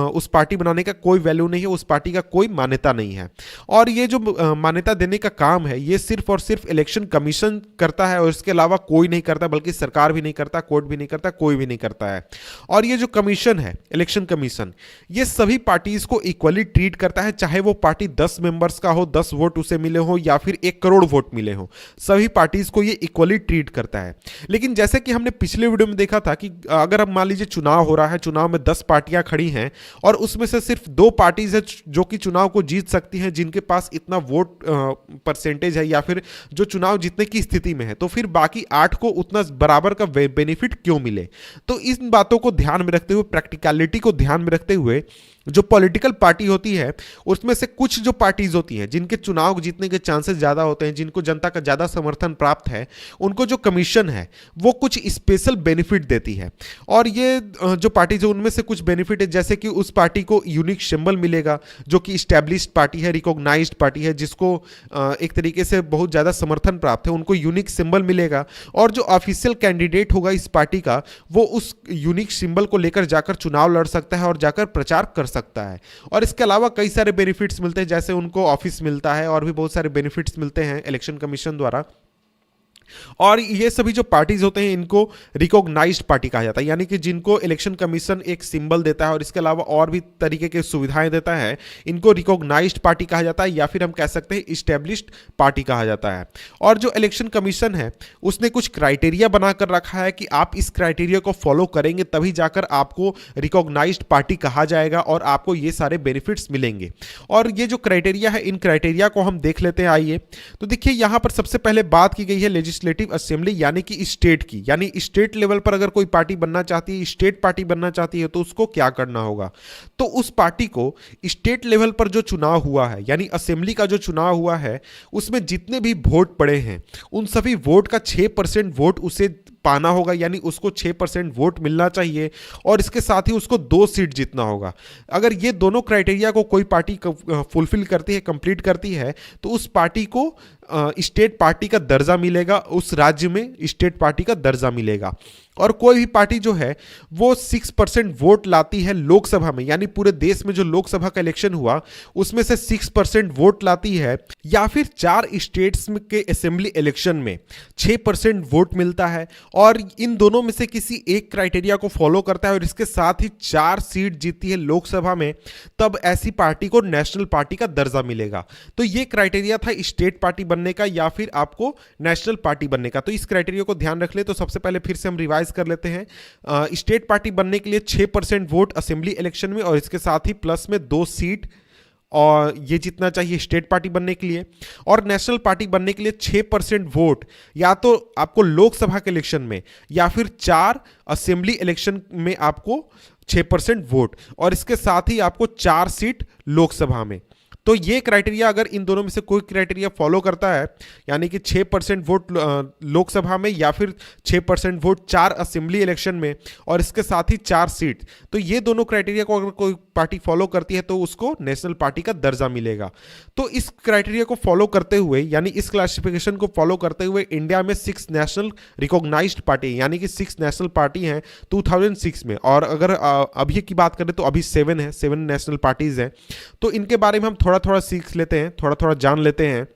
उस पार्टी बनाने का कोई वैल्यू नहीं है, उस पार्टी का कोई मान्यता नहीं है। और ये जो मान्यता देने का काम है ये सिर्फ और सिर्फ इलेक्शन कमीशन करता है और इसके अलावा कोई नहीं करता, बल्कि सरकार भी नहीं करता, कोर्ट भी नहीं करता, कोई भी नहीं करता है। और ये जो कमीशन है, इलेक्शन कमीशन, ये सभी पार्टीज को इक्वली ट्रीट करता है, चाहे वो पार्टी 10 मेंबर्स का हो, 10 वोट उसे मिले हो या फिर 1 करोड़ वोट मिले हो, सभी पार्टीज को ये इक्वली ट्रीट करता है। लेकिन जैसे कि हमने पिछले वीडियो में देखा था कि अगर अब मान लीजिए चुनाव हो रहा है, चुनाव में 10 पार्टियां खड़ी हैं और उसमें से सिर्फ 2 पार्टीज है जो कि चुनाव को जीत सकती हैं, जिनके पास इतना वोट परसेंटेज है या फिर जो चुनाव जीतने की स्थिति में है, तो फिर बाकी 8 को उतना बराबर का बेनिफिट क्यों मिले। तो इन बातों को ध्यान में रखते हुए, प्रैक्टिकलिटी को ध्यान में रखते हुए, जो पॉलिटिकल पार्टी होती है उसमें से कुछ जो पार्टीज होती हैं जिनके चुनाव जीतने के चांसेस ज़्यादा होते हैं, जिनको जनता का ज़्यादा समर्थन प्राप्त है, उनको जो कमीशन है वो कुछ स्पेशल बेनिफिट देती है। और ये जो पार्टीज है उनमें से कुछ बेनिफिट है, जैसे कि उस पार्टी को यूनिक सिंबल मिलेगा जो कि इस्टेब्लिश्ड पार्टी है, रिकॉग्नाइज्ड पार्टी है, जिसको एक तरीके से बहुत ज़्यादा समर्थन प्राप्त है, उनको यूनिक सिंबल मिलेगा। और जो ऑफिशियल कैंडिडेट होगा इस पार्टी का, वो उस यूनिक सिंबल को लेकर जाकर चुनाव लड़ सकता है और जाकर प्रचार कर सकता है। और इसके अलावा कई सारे बेनिफिट्स मिलते हैं, जैसे उनको ऑफिस मिलता है और भी बहुत सारे बेनिफिट्स मिलते हैं इलेक्शन कमीशन द्वारा। और ये सभी जो पार्टीज होते हैं इनको रिकॉग्नाइज्ड पार्टी कहा जाता है, यानी कि जिनको इलेक्शन कमीशन एक सिंबल देता है और इसके अलावा और भी तरीके की सुविधाएं देता है, इनको रिकॉग्नाइज्ड पार्टी कहा जाता है, या फिर हम कह सकते हैं इस्टेब्लिश्ड पार्टी कहा जाता है। और जो इलेक्शन कमीशन है उसने कुछ क्राइटेरिया बनाकर रखा है कि आप इस क्राइटेरिया को फॉलो करेंगे तभी जाकर आपको रिकॉग्नाइज्ड पार्टी कहा जाएगा और आपको ये सारे बेनिफिट्स मिलेंगे। और ये जो क्राइटेरिया है, इन क्राइटेरिया को हम देख लेते हैं, आइए। तो देखिए, यहां पर सबसे पहले बात की गई है लेजिस्लेटिव असेंबली यानी कि स्टेट की, यानी स्टेट लेवल पर अगर कोई पार्टी बनना चाहती है, स्टेट पार्टी बनना चाहती है, तो उसको क्या करना होगा। तो उस पार्टी को स्टेट लेवल पर जो चुनाव हुआ है, यानी असेंबली का जो चुनाव हुआ है, उसमें जितने भी वोट पड़े हैं उन सभी वोट का 6% वोट उसे पाना होगा, यानी उसको 6% वोट मिलना चाहिए। और इसके साथ ही उसको 2 सीट जीतना होगा। अगर ये दोनों क्राइटेरिया को कोई पार्टी फुलफिल करती है, कंप्लीट करती है, तो उस पार्टी को स्टेट पार्टी का दर्जा मिलेगा, उस राज्य में स्टेट पार्टी का दर्जा मिलेगा। और कोई भी पार्टी जो है वो 6% वोट लाती है लोकसभा में, यानी पूरे देश में जो लोकसभा का इलेक्शन हुआ उसमें से 6% वोट लाती है, या फिर 4 स्टेट्स के असेंबली इलेक्शन में 6% वोट मिलता है और इन दोनों में से किसी एक क्राइटेरिया को फॉलो करता है और इसके साथ ही 4 सीट जीती है लोकसभा में, तब ऐसी पार्टी को नेशनल पार्टी का दर्जा मिलेगा। तो ये क्राइटेरिया था स्टेट पार्टी बनने का या फिर आपको नेशनल पार्टी बनने का। तो इस क्राइटेरिया को ध्यान रख ले। तो सबसे पहले फिर से हम रिवाइज कर लेते हैं। स्टेट पार्टी बनने के लिए 6% वोट असेंबली इलेक्शन में और इसके साथ ही प्लस में 2 सीट और ये जितना चाहिए स्टेट पार्टी बनने के लिए। और नेशनल पार्टी बनने के लिए 6% वोट या तो आपको लोकसभा के इलेक्शन में या फिर 4 असेंबली इलेक्शन में आपको 6% वोट और इसके साथ ही आपको 4 सीट लोकसभा में। तो ये क्राइटेरिया अगर इन दोनों में से कोई क्राइटेरिया फॉलो करता है, यानी कि 6% वोट लोकसभा में या फिर 6% वोट 4 असेंबली इलेक्शन में और इसके साथ ही 4 सीट, तो ये दोनों क्राइटेरिया को अगर कोई पार्टी फॉलो करती है तो उसको नेशनल पार्टी का दर्जा मिलेगा। तो इस क्राइटेरिया को फॉलो करते हुए, यानी इस क्लासिफिकेशन को फॉलो करते हुए इंडिया में 6 नेशनल रिकॉग्नाइज्ड पार्टी यानी कि 6 नेशनल पार्टी हैं 2006 में। और अगर अभी की बात करें तो अभी 7 है, 7 नेशनल पार्टीज हैं। तो इनके बारे में हम थोड़ा थोड़ा सीख लेते हैं, थोड़ा थोड़ा जान लेते हैं।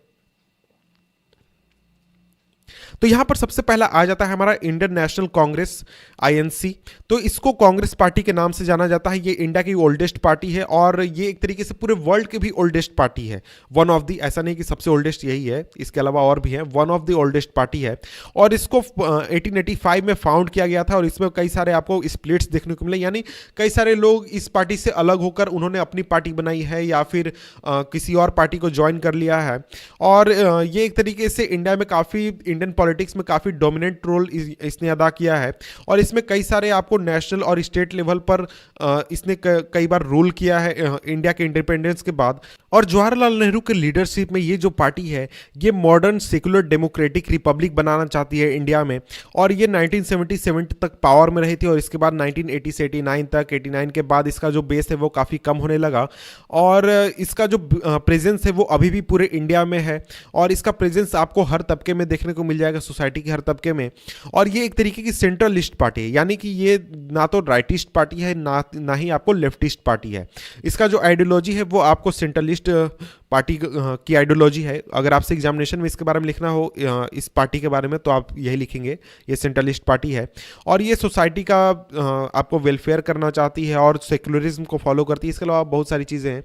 तो यहाँ पर सबसे पहला आ जाता है हमारा इंडियन नेशनल कांग्रेस, आईएनसी। तो इसको कांग्रेस पार्टी के नाम से जाना जाता है। ये इंडिया की ओल्डेस्ट पार्टी है और ये एक तरीके से पूरे वर्ल्ड की भी ओल्डेस्ट पार्टी है। वन ऑफ दी, ऐसा नहीं कि सबसे ओल्डेस्ट यही है, इसके अलावा और भी है, one of the oldest party है। और इसको 1885 में फाउंड किया गया था और इसमें कई सारे आपको स्प्लिट्स देखने को मिले, यानी कई सारे लोग इस पार्टी से अलग होकर उन्होंने अपनी पार्टी बनाई है या फिर किसी और पार्टी को ज्वाइन कर लिया है। और ये एक तरीके से इंडिया में काफ़ी, इंडियन पॉलिटिक्स में काफ़ी डोमिनेंट रोल इसने अदा किया है। और इसमें कई सारे आपको नेशनल और स्टेट लेवल पर इसने कई बार रूल किया है इंडिया के इंडिपेंडेंस के बाद। और जवाहरलाल नेहरू के लीडरशिप में ये जो पार्टी है ये मॉडर्न सेकुलर डेमोक्रेटिक रिपब्लिक बनाना चाहती है इंडिया में। और ये 1977 तक पावर में रही थी और इसके बाद 1980 से 89 तक, 89 के बाद इसका जो बेस है वो काफ़ी कम होने लगा। और इसका जो प्रेजेंस है वो अभी भी पूरे इंडिया में है और इसका प्रेजेंस आपको हर तबके में देखने को मिल जाएगा, सोसाइटी के हर तबके में। और ये एक तरीके की सेंट्रलिस्ट पार्टी है, यानी कि ये ना तो राइटिस्ट पार्टी है ना ही आपको लेफ्टिस्ट पार्टी है। इसका जो आइडियोलॉजी है वो आपको सेंट्रलिस्ट पार्टी की आइडियोलॉजी है। अगर आपसे एग्जामिनेशन में इसके बारे में लिखना हो इस पार्टी के बारे में तो आप यही लिखेंगे, ये सेंट्रलिस्ट पार्टी है। और ये सोसाइटी का आपको वेलफेयर करना चाहती है और सेकुलरिज्म को फॉलो करती है। इसके अलावा बहुत सारी चीज़ें हैं,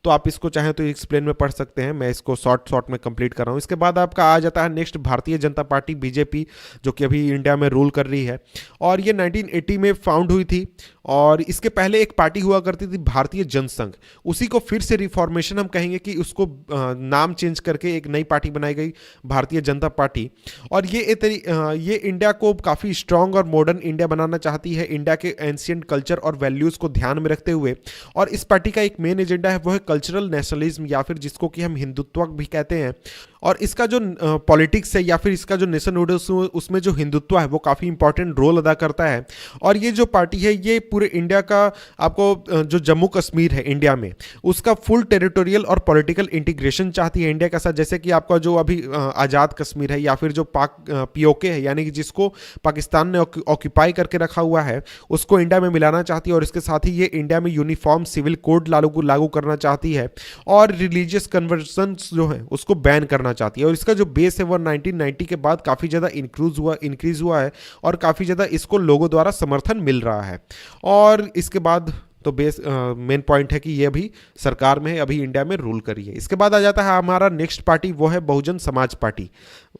तो आप इसको चाहें तो एक्सप्लेन में पढ़ सकते हैं, मैं इसको शॉर्ट में कंप्लीट कर रहा हूँ। इसके बाद आपका आ जाता है next Bharatiya Janata party, BJP, जो कि अभी इंडिया में रूल कर रही है। और ये 1980 में फाउंड हुई थी। और इसके पहले एक पार्टी हुआ करती थी भारतीय जनसंघ, उसी को फिर से रिफॉर्मेशन हम कहेंगे कि उसको नाम चेंज करके एक नई पार्टी बनाई गई, भारतीय जनता पार्टी। और ये इंडिया को काफ़ी स्ट्रांग और मॉडर्न इंडिया बनाना चाहती है, इंडिया के एंशिएंट कल्चर और वैल्यूज़ को ध्यान में रखते हुए। और इस पार्टी का एक मेन एजेंडा है वो है कल्चरल नेशनलिज्म, या फिर जिसको कि हम हिंदुत्व भी कहते हैं। और इसका जो पॉलिटिक्स है या फिर इसका जो नेशन उसमें जो हिंदुत्व है वो काफ़ी इंपॉर्टेंट रोल अदा करता है। और ये जो पार्टी है ये पूरे इंडिया का, आपको जो जम्मू कश्मीर है इंडिया में, उसका फुल टेरिटोरियल और पॉलिटिकल इंटीग्रेशन चाहती है इंडिया के साथ। जैसे कि आपका जो अभी आज़ाद कश्मीर है या फिर जो पीओके है, यानी कि जिसको पाकिस्तान ने ऑक्यूपाई करके रखा हुआ है, उसको इंडिया में मिलाना चाहती है। और इसके साथ ही ये इंडिया में यूनिफॉर्म सिविल कोड लागू करना चाहती है और रिलीजियस कन्वर्जन्स जो है उसको बैन करना चाहती है। और इसका जो बेस है वो 1990 के बाद काफ़ी ज़्यादा इंक्रीज हुआ है और काफ़ी ज़्यादा इसको लोगों द्वारा समर्थन मिल रहा है। और इसके बाद तो बेस मेन पॉइंट है कि ये अभी सरकार में है, अभी इंडिया में रूल करी है। इसके बाद आ जाता है हमारा नेक्स्ट पार्टी, वो है Bahujan Samaj party,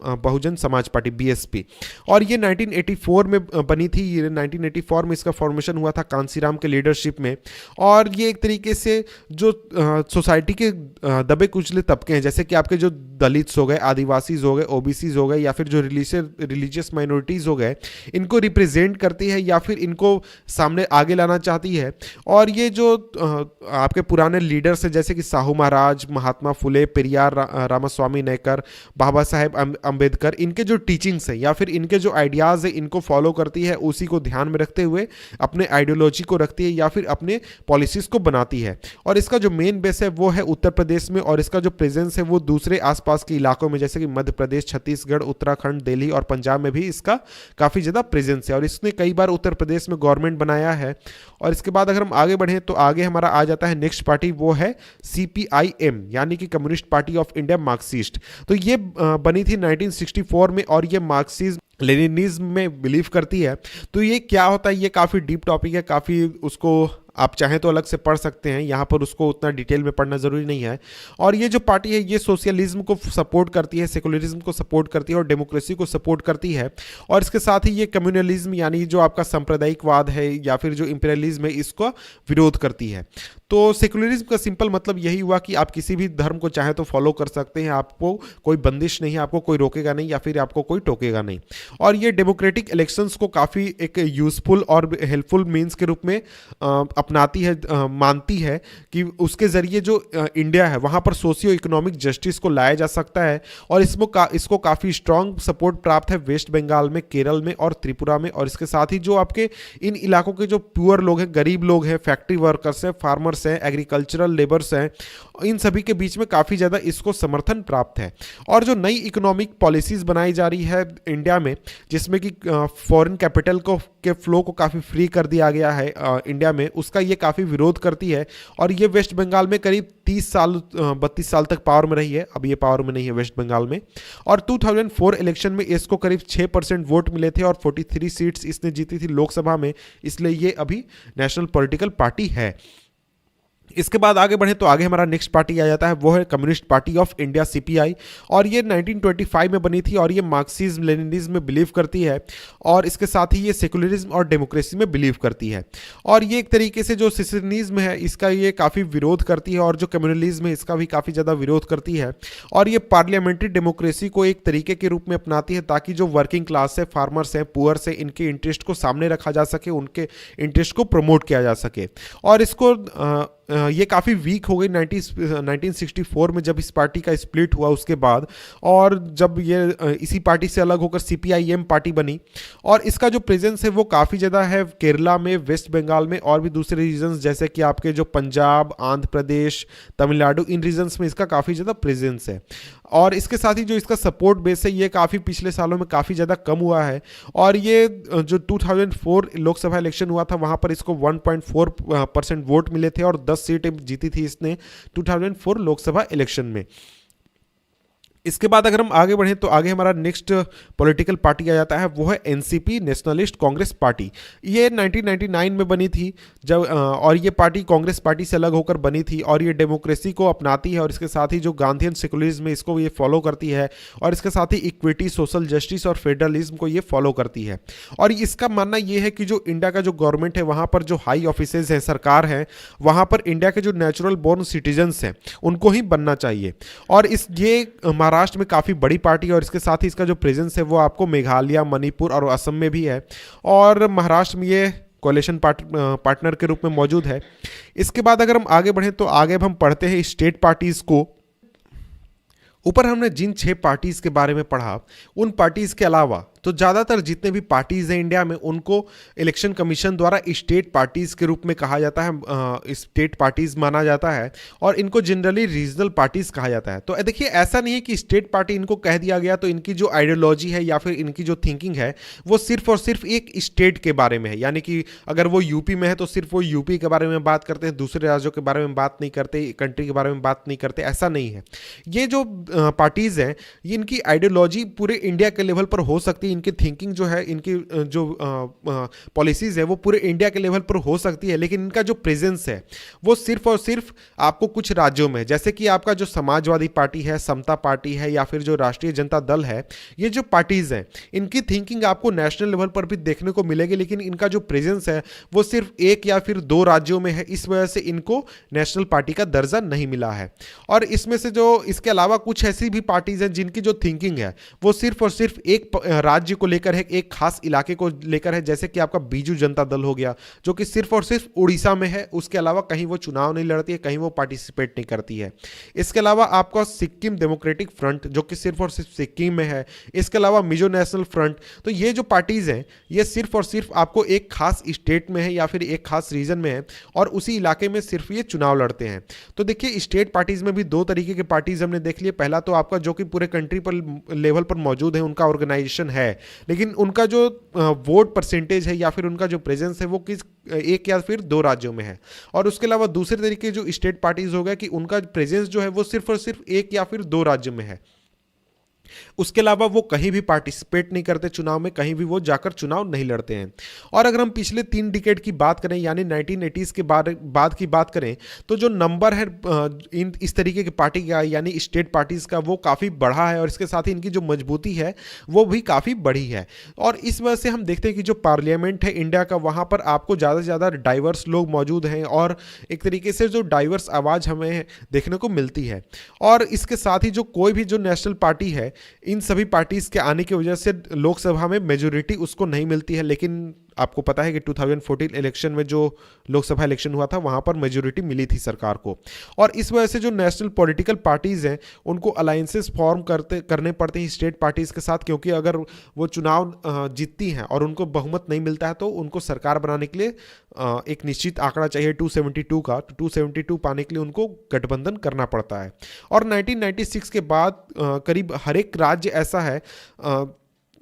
Bahujan Samaj party, BSP. और ये 1984 में बनी थी। ये 1984 में इसका फॉर्मेशन हुआ था कांसीराम के लीडरशिप में। और ये एक तरीके से जो सोसाइटी के दबे कुचले तबके हैं, जैसे कि आपके जो दलित्स हो गए, आदिवासीज हो गए, ओबीसीज हो गए, या फिर जो रिलीजियस माइनॉरिटीज़ हो गए, इनको रिप्रेजेंट करती है या फिर इनको सामने आगे लाना चाहती है। और ये जो आपके पुराने लीडर्स हैं जैसे कि साहू महाराज, महात्मा फुले, पेरियार रामास्वामी नायकर, बाबा साहेब अंबेडकर, इनके जो टीचिंग्स हैं या फिर इनके जो आइडियाज़ हैं इनको फॉलो करती है, उसी को ध्यान में रखते हुए अपने आइडियोलॉजी को रखती है या फिर अपने पॉलिसीज़ को बनाती है। और इसका जो मेन बेस है वो है उत्तर प्रदेश में। और इसका जो प्रेजेंस है वो दूसरे आसपास के इलाकों में जैसे कि मध्य प्रदेश, छत्तीसगढ़, उत्तराखंड, दिल्ली और पंजाब में भी इसका काफ़ी ज़्यादा प्रेजेंस है। और इसने कई बार उत्तर प्रदेश में गवर्नमेंट बनाया है। और इसके बाद अगर हम आगे बढ़ें तो आगे हमारा आ जाता है नेक्स्ट पार्टी, वो है सीपीआईएम, यानी कि communist party of India, Marxist. तो ये बनी थी 1964 में और ये मार्क्सिज्म लेनिनिज्म में बिलीव करती है। तो ये क्या होता है, ये काफ़ी डीप टॉपिक है, काफ़ी उसको आप चाहें तो अलग से पढ़ सकते हैं, यहाँ पर उसको उतना डिटेल में पढ़ना ज़रूरी नहीं है। और ये जो पार्टी है ये सोशलिज्म को सपोर्ट करती है, सेकुलरिज्म को सपोर्ट करती है और डेमोक्रेसी को सपोर्ट करती है। और इसके साथ ही ये कम्युनलिज्म, यानी जो आपका सांप्रदायिकवाद है या फिर जो इंपीरियलिज्म है, इसको विरोध करती है। तो सेकुलरिज्म का सिंपल मतलब यही हुआ कि आप किसी भी धर्म को चाहे तो फॉलो कर सकते हैं, आपको कोई बंदिश नहीं है, आपको कोई रोकेगा नहीं या फिर आपको कोई टोकेगा नहीं। और ये डेमोक्रेटिक इलेक्शंस को काफ़ी एक यूजफुल और हेल्पफुल मीन्स के रूप में अपनाती है, मानती है कि उसके ज़रिए जो इंडिया है वहाँ पर सोशियो इकोनॉमिक जस्टिस को लाया जा सकता है। और इसको काफ़ी स्ट्रॉन्ग सपोर्ट प्राप्त है वेस्ट बंगाल में, केरल में और त्रिपुरा में। और इसके साथ ही जो आपके इन इलाकों के जो पुअर लोग हैं, गरीब लोग हैं, फैक्ट्री वर्कर्स हैं, फार्मर्स हैं, एग्रीकल्चरल लेबर्स हैं, इन सभी के बीच में काफ़ी ज़्यादा इसको समर्थन प्राप्त है। और जो नई इकोनॉमिक पॉलिसीज़ बनाई जा रही है इंडिया में, जिसमें कि फॉरेन कैपिटल के फ्लो को काफ़ी फ्री कर दिया गया है इंडिया में, उसका इसका ये काफ़ी विरोध करती है और ये वेस्ट बंगाल में करीब 32 साल तक पावर में रही है। अब ये पावर में नहीं है वेस्ट बंगाल में। और 2004 इलेक्शन में इसको करीब 6% वोट मिले थे और 43 सीट्स इसने जीती थी लोकसभा में, इसलिए ये अभी नेशनल पॉलिटिकल पार्टी है। इसके बाद आगे बढ़े तो आगे हमारा नेक्स्ट पार्टी आ जाता है, वो है communist party of India CPI. और ये 1925 में बनी थी और ये मार्क्सिज्म लेनिनिज्म में बिलीव करती है और इसके साथ ही ये सेकुलरिज्म और डेमोक्रेसी में बिलीव करती है। और ये एक तरीके से जो सिसनिज्म है इसका ये काफ़ी विरोध करती है और जो कम्युनलिज्म है इसका भी काफ़ी ज़्यादा विरोध करती है। और ये पार्लियामेंट्री डेमोक्रेसी को एक तरीके के रूप में अपनाती है ताकि जो वर्किंग क्लास है, फार्मर्स हैं, पुअर्स हैं, इनके इंटरेस्ट को सामने रखा जा सके, उनके इंटरेस्ट को प्रमोट किया जा सके। और इसको ये काफ़ी वीक हो गई 1964 में जब इस पार्टी का स्प्लिट हुआ उसके बाद, और जब ये इसी पार्टी से अलग होकर सीपीआईएम पार्टी बनी। और इसका जो प्रेजेंस है वो काफ़ी ज़्यादा है केरला में, वेस्ट बंगाल में और भी दूसरे रीजन्स जैसे कि आपके जो पंजाब, आंध्र प्रदेश, तमिलनाडु, इन रीजन्स में इसका काफ़ी ज़्यादा प्रेजेंस है। और इसके साथ ही जो इसका सपोर्ट बेस है ये काफ़ी पिछले सालों में काफ़ी ज़्यादा कम हुआ है। और ये जो 2004 लोकसभा इलेक्शन हुआ था वहाँ पर इसको 1.4% वोट मिले थे और 10 सीटें जीती थी इसने 2004 लोकसभा इलेक्शन में। इसके बाद अगर हम आगे बढ़ें तो आगे हमारा नेक्स्ट पॉलिटिकल पार्टी आ जाता है, वो है एनसीपी, नेशनलिस्ट कांग्रेस पार्टी। ये 1999 में बनी थी जब और ये पार्टी कांग्रेस पार्टी से अलग होकर बनी थी और ये डेमोक्रेसी को अपनाती है और इसके साथ ही जो गांधीयन सेकुलरिज्म है इसको ये फॉलो करती है और इसके साथ ही इक्विटी, सोशल जस्टिस और फेडरलिज्म को ये फॉलो करती है। और इसका मानना ये है कि जो इंडिया का जो गवर्नमेंट है वहाँ पर जो हाई ऑफिसेज हैं, सरकार है, वहाँ पर इंडिया के जो नेचुरल बोर्न सिटीजन्स हैं उनको ही बनना चाहिए। और ये महाराष्ट्र में काफ़ी बड़ी पार्टी है और इसके साथ ही इसका जो प्रेजेंस है वो आपको मेघालय, मणिपुर और असम में भी है और महाराष्ट्र में ये कोalition पार्टनर के रूप में मौजूद है। इसके बाद अगर हम आगे बढ़ें तो आगे अब हम पढ़ते हैं स्टेट पार्टीज़ को। ऊपर हमने जिन 6 पार्टीज़ के बारे में पढ़ा उन पार्टीज़ के अलावा तो ज़्यादातर जितने भी पार्टीज़ हैं इंडिया में उनको इलेक्शन कमीशन द्वारा स्टेट पार्टीज़ के रूप में कहा जाता है, स्टेट पार्टीज़ माना जाता है और इनको जनरली रीजनल पार्टीज़ कहा जाता है। तो देखिए ऐसा नहीं है कि स्टेट पार्टी इनको कह दिया गया तो इनकी जो आइडियोलॉजी है या फिर इनकी जो थिंकिंग है वो सिर्फ और सिर्फ एक स्टेट के बारे में है, यानी कि अगर वो यूपी में है तो सिर्फ वो यूपी के बारे में बात करते हैं, दूसरे राज्यों के बारे में बात नहीं करते, कंट्री के बारे में बात नहीं करते, ऐसा नहीं है। ये जो पार्टीज़ हैं ये इनकी आइडियोलॉजी पूरे इंडिया के लेवल पर हो सकती है, इनकी थिंकिंग जो है, इनकी जो पॉलिसीज़ है वो पूरे इंडिया के लेवल पर हो सकती है, लेकिन इनका जो प्रेजेंस है वो सिर्फ और सिर्फ आपको कुछ राज्यों में, जैसे कि आपका जो समाजवादी पार्टी है, समता पार्टी है या फिर जो राष्ट्रीय जनता दल है, ये जो पार्टीज़ हैं इनकी थिंकिंग आपको नेशनल लेवल पर भी देखने को मिलेगी, लेकिन इनका जो प्रेजेंस है वो सिर्फ 1 या फिर 2 राज्यों में है, इस वजह से इनको नेशनल पार्टी का दर्जा नहीं मिला है। और इसमें से जो इसके अलावा कुछ ऐसी भी पार्टीज़ हैं जिनकी जो थिंकिंग है वो सिर्फ और सिर्फ एक राज्य को लेकर है, एक खास इलाके को लेकर है, जैसे कि आपका बीजू जनता दल हो गया जो कि सिर्फ और सिर्फ उड़ीसा में है, उसके अलावा कहीं वो चुनाव नहीं लड़ती है, कहीं वो पार्टिसिपेट नहीं करती है। इसके अलावा आपका सिक्किम डेमोक्रेटिक फ्रंट जो कि सिर्फ और सिर्फ सिक्किम में है, इसके अलावा मिजो नेशनल फ्रंट। तो ये जो पार्टीज़ हैं ये सिर्फ और सिर्फ आपको एक खास स्टेट में है या फिर एक खास रीजन में है और उसी इलाके में सिर्फ ये चुनाव लड़ते हैं। तो देखिए स्टेट पार्टीज़ में भी 2 तरीके के पार्टीज़ हमने देख लिए। पहला तो आपका जो कि पूरे कंट्री पर लेवल पर मौजूद है, उनका ऑर्गेनाइजेशन है, लेकिन उनका जो वोट परसेंटेज है या फिर उनका जो प्रेजेंस है वो किस 1 या फिर 2 राज्यों में है। और उसके अलावा दूसरे तरीके जो स्टेट पार्टीज हो गया कि उनका प्रेजेंस जो है वो सिर्फ और सिर्फ 1 या फिर 2 राज्यों में है, उसके अलावा वो कहीं भी पार्टिसिपेट नहीं करते चुनाव में, कहीं भी वो जाकर चुनाव नहीं लड़ते हैं। और अगर हम पिछले 3 डिकेड की बात करें यानी 1980s के बाद की बात करें तो जो नंबर है इस तरीके की पार्टी का यानी स्टेट पार्टीज़ का वो काफ़ी बढ़ा है और इसके साथ ही इनकी जो मजबूती है वो भी काफ़ी बड़ी है। और इस वजह से हम देखते हैं कि जो पार्लियामेंट है इंडिया का वहाँ पर आपको ज़्यादा से ज़्यादा डाइवर्स लोग मौजूद हैं और एक तरीके से जो डाइवर्स आवाज़ हमें देखने को मिलती है। और इसके साथ ही जो कोई भी जो नेशनल पार्टी है इन सभी पार्टीज के आने की वजह से लोकसभा में मेजोरिटी उसको नहीं मिलती है, लेकिन आपको पता है कि 2014 इलेक्शन में जो लोकसभा इलेक्शन हुआ था वहाँ पर मेजोरिटी मिली थी सरकार को। और इस वजह से जो नेशनल पॉलिटिकल पार्टीज़ हैं उनको अलायंसेस फॉर्म करने पड़ते हैं स्टेट पार्टीज़ के साथ, क्योंकि अगर वो चुनाव जीतती हैं और उनको बहुमत नहीं मिलता है तो उनको सरकार बनाने के लिए एक निश्चित आंकड़ा चाहिए 272 का, तो 272 पाने के लिए उनको गठबंधन करना पड़ता है। और 1996 के बाद करीब हर एक राज्य ऐसा है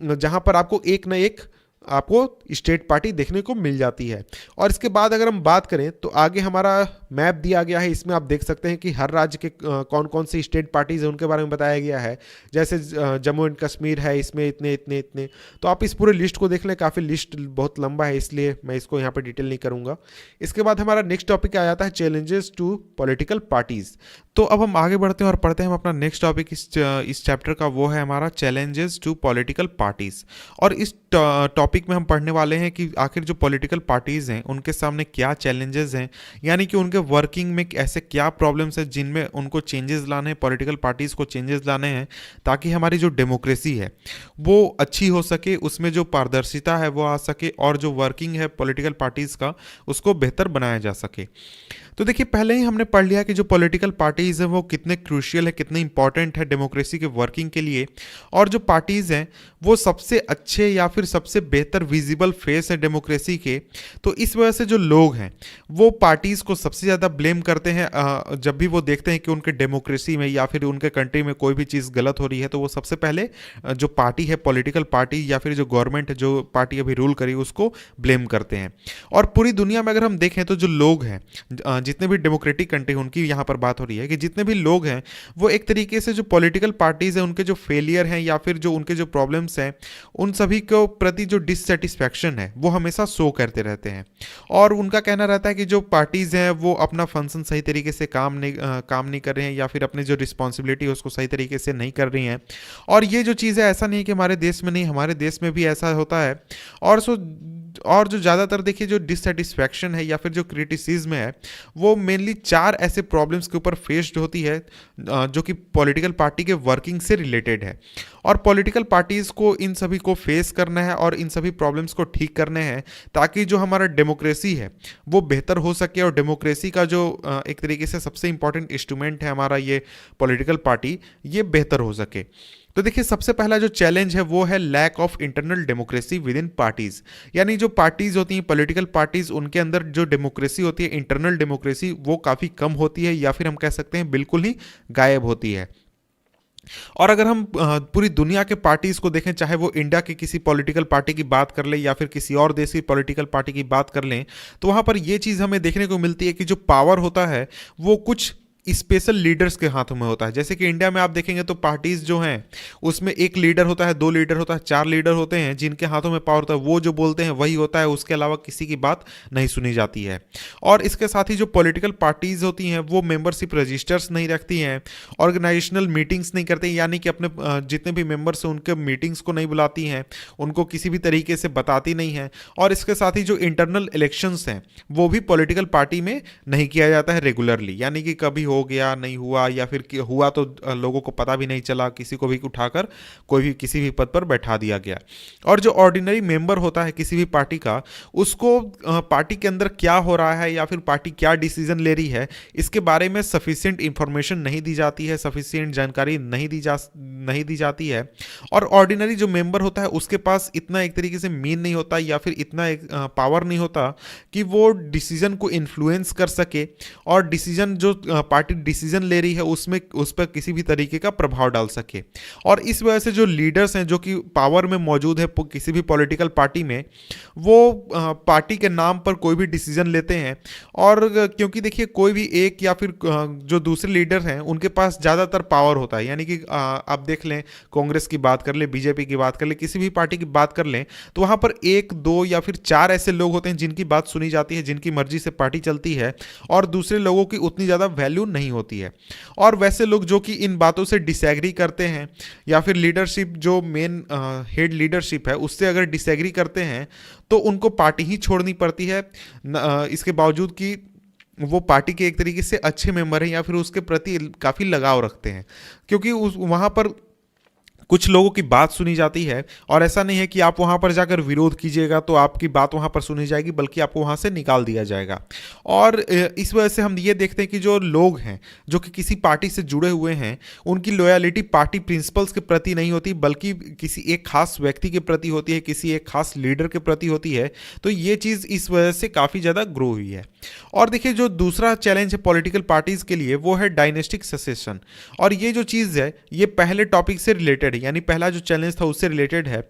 जहाँ पर आपको एक न एक आपको स्टेट पार्टी देखने को मिल जाती है। और इसके बाद अगर हम बात करें तो आगे हमारा मैप दिया गया है, इसमें आप देख सकते हैं कि हर राज्य के कौन कौन सी स्टेट पार्टीज है उनके बारे में बताया गया है। जैसे जम्मू एंड कश्मीर है, इसमें इतने इतने इतने, तो आप इस पूरे लिस्ट को देख लें, काफ़ी लिस्ट बहुत लंबा है इसलिए मैं इसको यहाँ पर डिटेल नहीं करूँगा। इसके बाद हमारा नेक्स्ट टॉपिक आ जाता है चैलेंजेस टू पॉलिटिकल पार्टीज। तो अब हम आगे बढ़ते हैं और पढ़ते हैं हम अपना नेक्स्ट टॉपिक इस चैप्टर का, वो है हमारा चैलेंजेस टू पॉलिटिकल पार्टीज। और इस टॉपिक में हम पढ़ने वाले हैं कि आखिर जो पॉलिटिकल पार्टीज हैं उनके सामने क्या चैलेंजेस हैं, यानी कि उनके वर्किंग में ऐसे क्या प्रॉब्लम्स हैं जिनमें उनको चेंजेस लाने हैं, पॉलिटिकल पार्टीज को चेंजेस लाने हैं, ताकि हमारी जो डेमोक्रेसी है वो अच्छी हो सके, उसमें जो पारदर्शिता है वो आ सके, और जो वर्किंग है पॉलिटिकल पार्टीज का उसको बेहतर बनाया जा सके। तो देखिए, पहले ही हमने पढ़ लिया कि जो पॉलिटिकल पार्टीज़ हैं वो कितने क्रूशियल है, कितने इंपॉर्टेंट है डेमोक्रेसी के वर्किंग के लिए, और जो पार्टीज़ हैं वो सबसे अच्छे या फिर सबसे बेहतर विजिबल फेस है डेमोक्रेसी के। तो इस वजह से जो लोग हैं वो पार्टीज़ को सबसे ज़्यादा ब्लेम करते हैं। जब भी वो देखते हैं कि उनके डेमोक्रेसी में या फिर उनके कंट्री में कोई भी चीज़ गलत हो रही है, तो वो सबसे पहले जो पार्टी है, पॉलिटिकल पार्टी या फिर जो गवर्नमेंट है, जो पार्टी अभी रूल करी, उसको ब्लेम करते हैं। और पूरी दुनिया में अगर हम देखें तो जो लोग हैं, जितने भी डेमोक्रेटिक कंट्री उनकी यहाँ पर बात हो रही है कि जितने भी लोग हैं वो एक तरीके से जो पॉलिटिकल पार्टीज हैं उनके जो फेलियर हैं या फिर जो उनके जो प्रॉब्लम्स हैं उन सभी को प्रति जो डिससेटिस्फैक्शन है वो हमेशा शो करते रहते हैं। और उनका कहना रहता है कि जो पार्टीज हैं वो अपना फंक्शन सही तरीके से काम नहीं कर रहे हैं, या फिर अपनी जो रिस्पॉन्सिबिलिटी है उसको सही तरीके से नहीं कर रही हैं। और ये जो चीज़ है, ऐसा नहीं है कि हमारे देश में नहीं, हमारे देश में भी ऐसा होता है। और जो ज़्यादातर देखिए जो डिससेटिस्फैक्शन है या फिर जो क्रिटिसिज्म है वो मेनली 4 ऐसे प्रॉब्लम्स के ऊपर फेस्ड होती है जो कि पॉलिटिकल पार्टी के वर्किंग से रिलेटेड है। और पॉलिटिकल पार्टीज़ को इन सभी को फेस करना है और इन सभी प्रॉब्लम्स को ठीक करने हैं, ताकि जो हमारा डेमोक्रेसी है वो बेहतर हो सके। और डेमोक्रेसी का जो एक तरीके से सबसे इंपॉर्टेंट इंस्ट्रूमेंट है हमारा ये पॉलिटिकल पार्टी, ये बेहतर हो सके। तो देखिए, सबसे पहला जो चैलेंज है वो है lack of internal democracy within parties. यानी जो पार्टीज होती हैं, पॉलिटिकल पार्टीज, उनके अंदर जो डेमोक्रेसी होती है, इंटरनल डेमोक्रेसी, वो काफ़ी कम होती है, या फिर हम कह सकते हैं बिल्कुल ही गायब होती है। और अगर हम पूरी दुनिया के पार्टीज को देखें, चाहे वो इंडिया की किसी पॉलिटिकल पार्टी की बात कर लें या फिर किसी और देश की पॉलिटिकल पार्टी की बात कर लें, तो वहाँ पर ये चीज़ हमें देखने को मिलती है कि जो पावर होता है वो कुछ स्पेशल लीडर्स के हाथों में होता है। जैसे कि इंडिया में आप देखेंगे तो पार्टीज जो हैं उसमें एक लीडर होता है, 2 लीडर होता है, 4 लीडर होते हैं जिनके हाथों में पावर होता है। वो जो बोलते हैं वही होता है, उसके अलावा किसी की बात नहीं सुनी जाती है। और इसके साथ ही जो पॉलिटिकल पार्टीज होती हैं वो मेंबरशिप रजिस्टर्स नहीं रखती हैं, ऑर्गेनाइजेशनल मीटिंग्स नहीं करती, यानी कि अपने जितने भी मेंबर्स हैं उनके मीटिंग्स को नहीं बुलाती हैं, उनको किसी भी तरीके से बताती नहीं है। और इसके साथ ही जो इंटरनल इलेक्शंस हैं वो भी पॉलिटिकल पार्टी में नहीं किया जाता है रेगुलरली, यानी कि कभी हो गया, नहीं हुआ, या फिर हुआ तो लोगों को पता भी नहीं चला, किसी को भी उठाकर कोई भी किसी भी पद पर बैठा दिया गया। और जो ऑर्डिनरी मेंबर होता है किसी भी पार्टी का, उसको पार्टी के अंदर क्या हो रहा है या फिर पार्टी क्या डिसीजन ले रही है, इसके बारे में सफिशिएंट इंफॉर्मेशन नहीं दी जाती है, सफिशिएंट जानकारी नहीं दी जाती है। और ऑर्डिनरी जो मेंबर होता है उसके पास इतना एक तरीके से मीन नहीं होता या फिर इतना एक पावर नहीं होता कि वो डिसीजन को इन्फ्लुएंस कर सके, और डिसीजन जो पार्टी डिसीजन ले रही है उसमें उस पर किसी भी तरीके का प्रभाव डाल सके। और इस वजह से जो लीडर्स हैं जो कि पावर में मौजूद है किसी भी पॉलिटिकल पार्टी में, वो पार्टी के नाम पर कोई भी डिसीजन लेते हैं। और क्योंकि देखिए, कोई भी एक या फिर जो दूसरे लीडर हैं उनके पास ज़्यादातर पावर होता है, यानी कि आप देख लें, कांग्रेस की बात कर लें, बीजेपी की बात कर लें, किसी भी पार्टी की बात कर लें, तो वहाँ पर 1, 2 या फिर 4 ऐसे लोग होते हैं जिनकी बात सुनी जाती है, जिनकी मर्जी से पार्टी चलती है, और दूसरे लोगों की उतनी ज़्यादा वैल्यू नहीं होती है। और वैसे लोग जो कि इन बातों से डिसएग्री करते हैं, या फिर लीडरशिप जो मेन हेड लीडरशिप है उससे अगर डिसएग्री करते हैं, तो उनको पार्टी ही छोड़नी पड़ती है, इसके बावजूद कि वो पार्टी के एक तरीके से अच्छे मेंबर हैं या फिर उसके प्रति काफ़ी लगाव रखते हैं, क्योंकि वहाँ पर कुछ लोगों की बात सुनी जाती है। और ऐसा नहीं है कि आप वहाँ पर जाकर विरोध कीजिएगा तो आपकी बात वहाँ पर सुनी जाएगी, बल्कि आपको वहाँ से निकाल दिया जाएगा। और इस वजह से हम ये देखते हैं कि जो लोग हैं जो कि किसी पार्टी से जुड़े हुए हैं, उनकी लॉयल्टी पार्टी प्रिंसिपल्स के प्रति नहीं होती, बल्कि किसी एक खास व्यक्ति के प्रति होती है, किसी एक खास लीडर के प्रति होती है। तो ये चीज़ इस वजह से काफ़ी ज़्यादा ग्रो हुई है। और देखिए, जो दूसरा चैलेंज है पॉलिटिकल पार्टीज के लिए वो है डायनेस्टिक सक्सेशन। और ये जो चीज़ है ये पहले टॉपिक से रिलेटेड, है, यानी पहला जो चैलेंज था उससे रिलेटेड है।